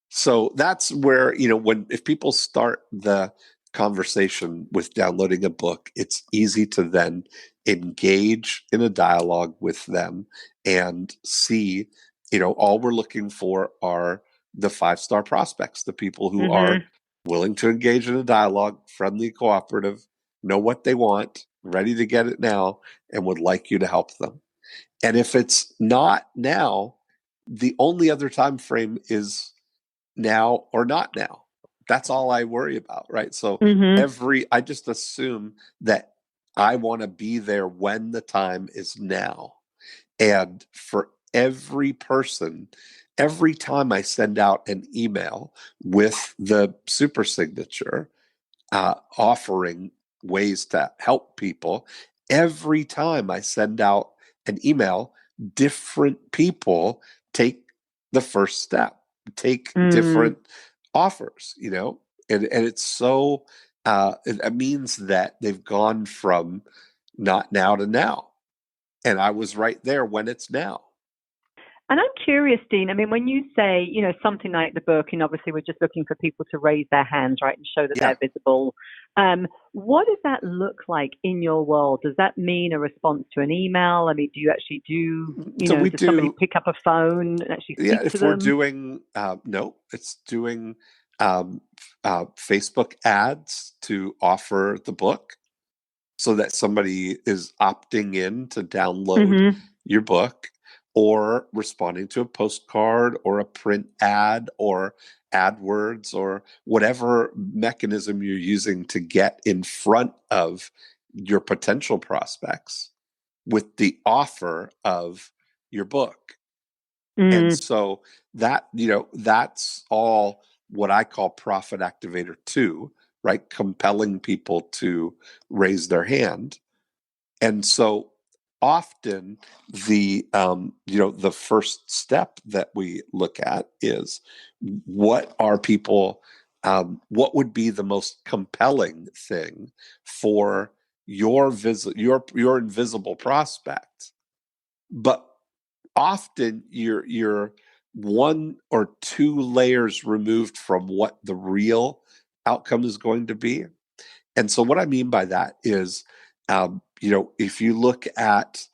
S1: So that's where, if people start the conversation with downloading a book, it's easy to then engage in a dialogue with them and see, all we're looking for are the 5-star prospects, the people who are willing to engage in a dialogue, friendly, cooperative, know what they want, ready to get it now, and would like you to help them. And if it's not now, the only other time frame is now or not now. That's all I worry about, right? So I just assume that I want to be there when the time is now. And for every person, every time I send out an email with the super signature, offering ways to help people, every time I send out an email, different people take the first step, take different offers, and it's so it means that they've gone from not now to now, and I was right there when it's now.
S2: And I'm curious, Dean. I mean, when you say, something like the book, and obviously we're just looking for people to raise their hands, right, and show that
S1: Yeah.
S2: they're visible. What does that look like in your world? Does that mean a response to an email? I mean, do you actually does somebody pick up a phone and actually speak to them?
S1: If we're doing, no, it's doing Facebook ads to offer the book so that somebody is opting in to download your book, or responding to a postcard or a print ad or AdWords or whatever mechanism you're using to get in front of your potential prospects with the offer of your book. And so that's all what I call Profit Activator 2, right? Compelling people to raise their hand. And so often the first step that we look at is what would be the most compelling thing for your invisible prospect. But often you're 1 or 2 layers removed from what the real outcome is going to be. And so what I mean by that is, if you look at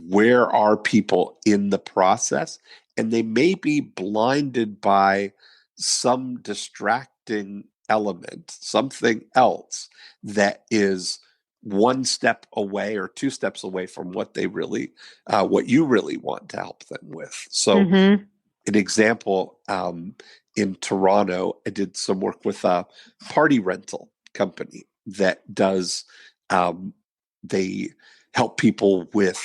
S1: where are people in the process, and they may be blinded by some distracting element, something else that is 1 step away or 2 steps away from what what you really want to help them with. So an example, in Toronto, I did some work with a party rental company that does, they help people with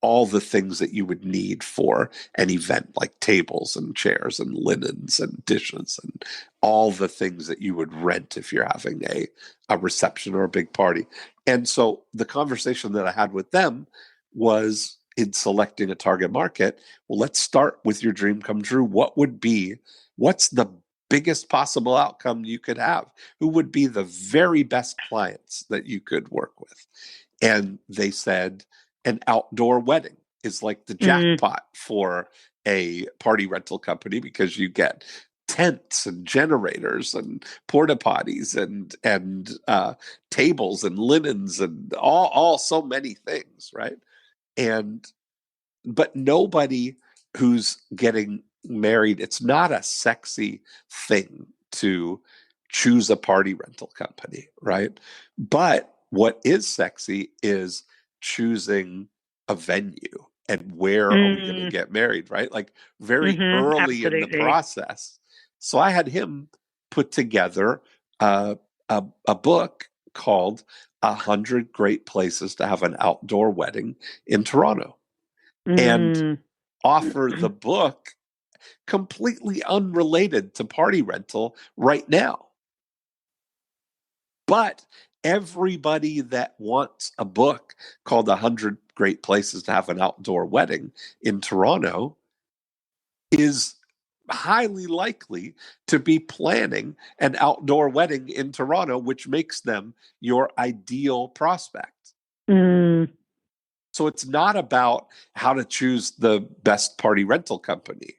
S1: all the things that you would need for an event, like tables and chairs and linens and dishes and all the things that you would rent if you're having a reception or a big party. And so the conversation that I had with them was, in selecting a target market, well, let's start with your dream come true. What's the biggest possible outcome you could have? Who would be the very best clients that you could work with? And they said an outdoor wedding is like the jackpot for a party rental company, because you get tents and generators and porta potties and tables and linens and all so many things, right? But nobody who's getting married, it's not a sexy thing to choose a party rental company, right? But what is sexy is choosing a venue and where are we going to get married, right? Like very early in the
S2: Absolutely.
S1: process. So I had him put together a book called 100 Great Places to Have an Outdoor Wedding in Toronto, and
S2: Mm.
S1: offer the book completely unrelated to party rental right now. But everybody that wants a book called 100 Great Places to Have an Outdoor Wedding in Toronto is highly likely to be planning an outdoor wedding in Toronto, which makes them your ideal prospect.
S2: Mm.
S1: So it's not about how to choose the best party rental company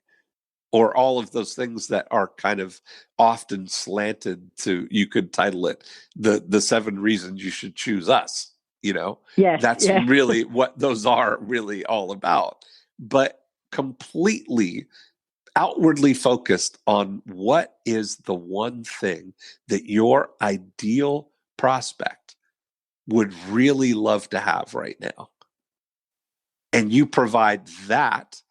S1: or all of those things that are kind of often slanted to, you could title it the 7 reasons you should choose us.
S2: Yes,
S1: That's
S2: yes.
S1: really what those are really all about. But completely outwardly focused on what is the one thing that your ideal prospect would really love to have right now. And you provide that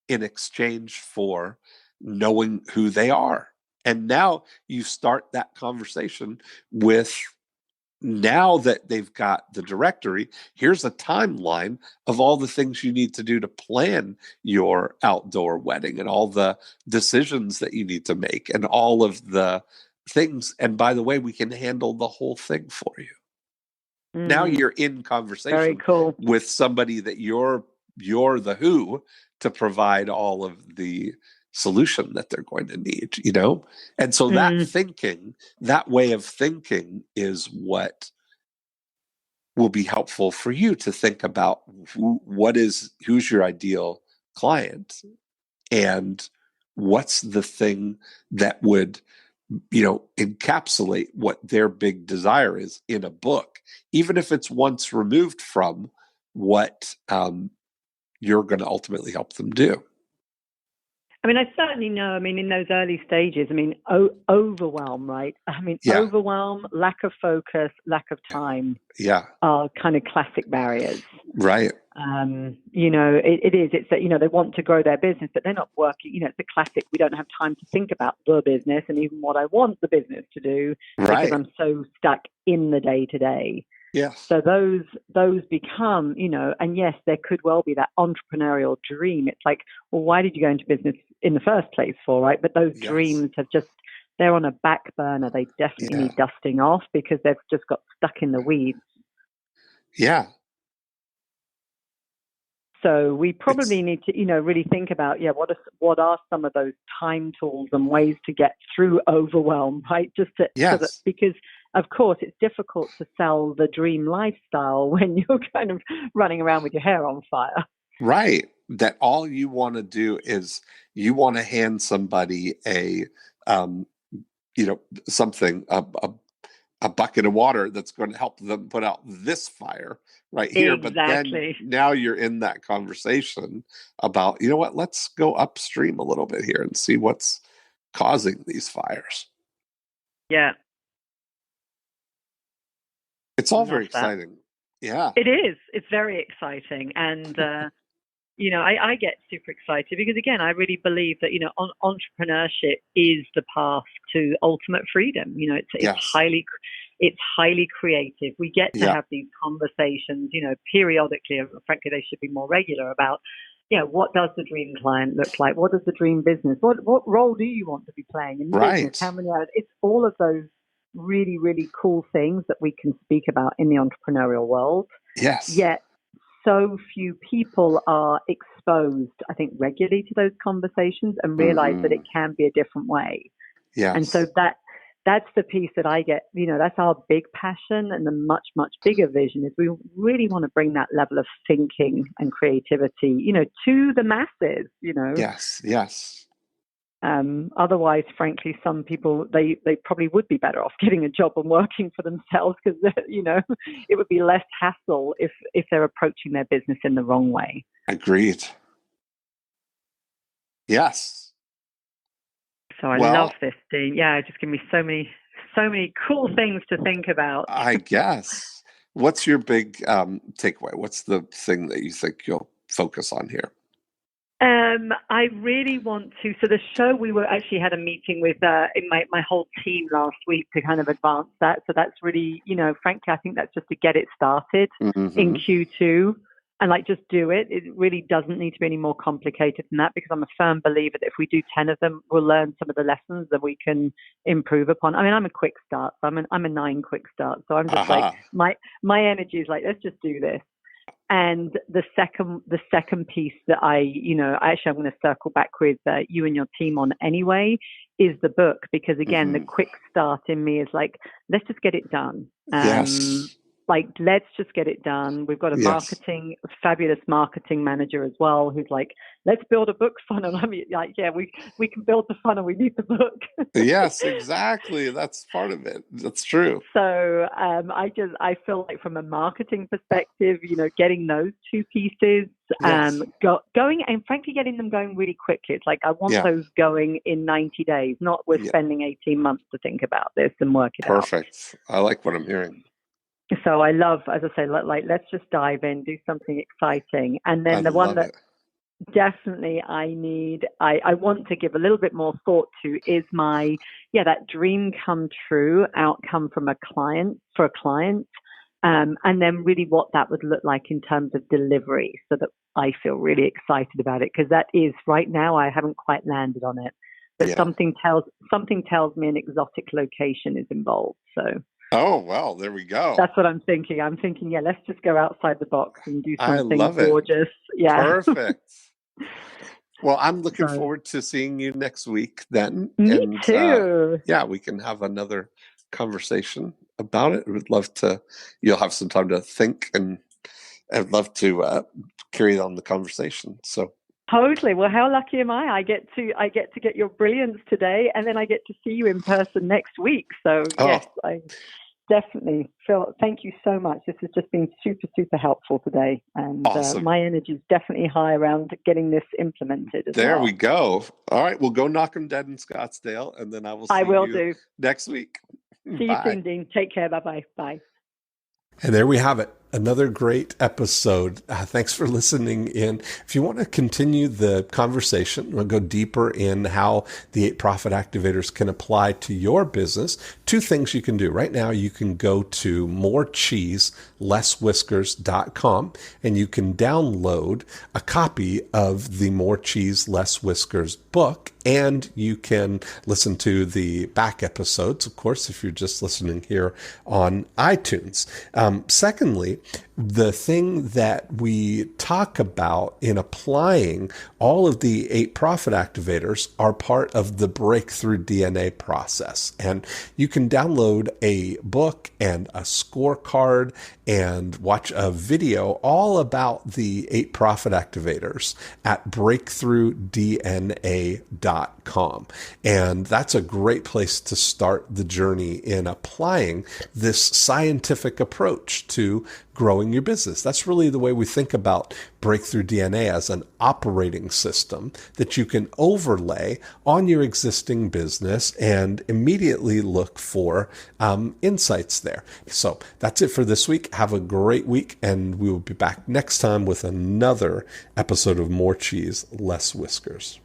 S1: in exchange for knowing who they are. And now you start that conversation with, now that they've got the directory, here's a timeline of all the things you need to do to plan your outdoor wedding and all the decisions that you need to make and all of the things. And by the way, we can handle the whole thing for you. Now
S2: Mm.
S1: you're in
S2: Very
S1: conversation
S2: cool.
S1: with somebody that you're the who to provide all of the solution that they're going to need. And so
S2: Mm.
S1: that way of thinking is what will be helpful for you to think about who's your ideal client, and what's the thing that would encapsulate what their big desire is in a book, even if it's once removed from what you're going to ultimately help them do.
S2: I mean, I certainly know. I mean, in those early stages, I mean, overwhelm, right? I mean,
S1: Yeah.
S2: overwhelm, lack of focus, lack of time
S1: Yeah.
S2: are kind of classic barriers.
S1: Right.
S2: It is. It's that, they want to grow their business, but they're not working. It's a classic. We don't have time to think about the business and even what I want the business to do because
S1: Right.
S2: I'm so stuck in the day to day.
S1: Yes.
S2: So those become, and yes, there could well be that entrepreneurial dream. It's like, well, why did you go into business in the first place for, right? But those
S1: Yes.
S2: dreams they're on a back burner. They definitely need dusting off because they've just got stuck in the weeds.
S1: Yeah.
S2: So we probably need to, really think about, what are some of those time tools and ways to get through overwhelm, right? Because of course it's difficult to sell the dream lifestyle when you're kind of running around with your hair on fire.
S1: Right. That all you want to do is you want to hand somebody um, something, a bucket of water that's going to help them put out this fire right here.
S2: Exactly.
S1: But then now you're in that conversation about, what, let's go upstream a little bit here and see what's causing these fires.
S2: Yeah.
S1: It's all very exciting. Yeah.
S2: It is. It's very exciting. And, I get super excited because, again, I really believe that, entrepreneurship is the path to ultimate freedom. It's highly creative. We get to have these conversations, periodically, and frankly, they should be more regular about, what does the dream client look like? What does the dream business? What role do you want to be playing in business? How many hours? It's all of those really, really cool things that we can speak about in the entrepreneurial world.
S1: Yes.
S2: Yet so few people are exposed, I think, regularly to those conversations and realize that it can be a different way.
S1: Yes.
S2: And so that's the piece that I get, that's our big passion, and the much, much bigger vision is we really want to bring that level of thinking and creativity, to the masses,
S1: Yes, yes.
S2: Otherwise, frankly, some people, they probably would be better off getting a job and working for themselves because, it would be less hassle if they're approaching their business in the wrong way.
S1: Agreed. Yes.
S2: So I love
S1: Well,
S2: this, Dean. Yeah, just give me so many cool things to think about.
S1: I guess. What's your big takeaway? What's the thing that you think you'll focus on here?
S2: I really want to. So the show, we were actually had a meeting with in my whole team last week to kind of advance that. So that's really, frankly, I think that's just to get it started in
S1: Hmm.
S2: Q2 and like just do it. It really doesn't need to be any more complicated than that because I'm a firm believer that if we do 10 of them, we'll learn some of the lessons that we can improve upon. I mean, I'm a quick start, so I'm a 9 quick start. So I'm just like
S1: Aha.
S2: my energy is like let's just do this. And the second piece that actually I'm going to circle back with you and your team on anyway is the book because again the
S1: Hmm.
S2: quick start in me is like let's just get it done.
S1: Yes.
S2: Like let's just get it done. We've got
S1: Yes.
S2: a fabulous marketing manager as well who's like let's build a book funnel. I mean like yeah we can build the funnel. We need the book.
S1: Yes, exactly. That's part of it. That's true.
S2: So I feel like from a marketing perspective, getting those two pieces
S1: Yes.
S2: going and frankly getting them going really quickly. It's like I want
S1: Yeah.
S2: those going in 90 days, not we're
S1: Yeah.
S2: spending 18 months to think about this and work it out.
S1: Perfect. I like what I'm hearing.
S2: So I love, as I say, like let's just dive in, do something exciting, and
S1: I
S2: then the one
S1: love
S2: that
S1: it.
S2: definitely I want to give a little bit more thought to is that dream come true outcome from a client for a client. And then really what that would look like in terms of delivery so that I feel really excited about it because that is right now I haven't quite landed on it. But
S1: Yeah.
S2: something tells me an exotic location is involved. So
S1: Oh, well, there we go.
S2: that's what I'm thinking. I'm thinking, yeah, let's just go outside the box and do
S1: I
S2: something
S1: love it.
S2: gorgeous. Yeah.
S1: Perfect. Well, I'm looking
S2: So
S1: forward to seeing you next week then.
S2: me
S1: And
S2: too.
S1: yeah, we can have another conversation about it. Would love to, you'll have some time to think, and I'd love to carry on the conversation. So,
S2: Totally. Well, how lucky am I? I get to get your brilliance today, and then I get to see you in person next week. So
S1: oh,
S2: yes, I definitely feel. Thank you so much. This has just been super helpful today, and
S1: awesome.
S2: my energy is definitely high around getting this implemented as
S1: There we
S2: well.
S1: go. All right, we'll go knock them dead in Scottsdale, and then I will
S2: I
S1: see
S2: will
S1: you
S2: do.
S1: next week.
S2: See you
S1: Bye.
S2: soon, Dean. Take care. Bye. Bye.
S1: And there we have it. Another great episode. Thanks for listening in. If you want to continue the conversation, we'll go deeper in how the 8 profit activators can apply to your business. 2 things you can do. Right now, you can go to morecheeselesswhiskers.com and you can download a copy of the More Cheese Less Whiskers book. And you can listen to the back episodes, of course, if you're just listening here on iTunes. Secondly, the thing that we talk about in applying all of the 8 profit activators are part of the breakthrough DNA process. And you can download a book and a scorecard and watch a video all about the 8 profit activators at breakthroughdna.com. And that's a great place to start the journey in applying this scientific approach to growing your business. That's really the way we think about Breakthrough DNA as an operating system that you can overlay on your existing business and immediately look for insights there. So that's it for this week. Have a great week, and we will be back next time with another episode of More Cheese, Less Whiskers.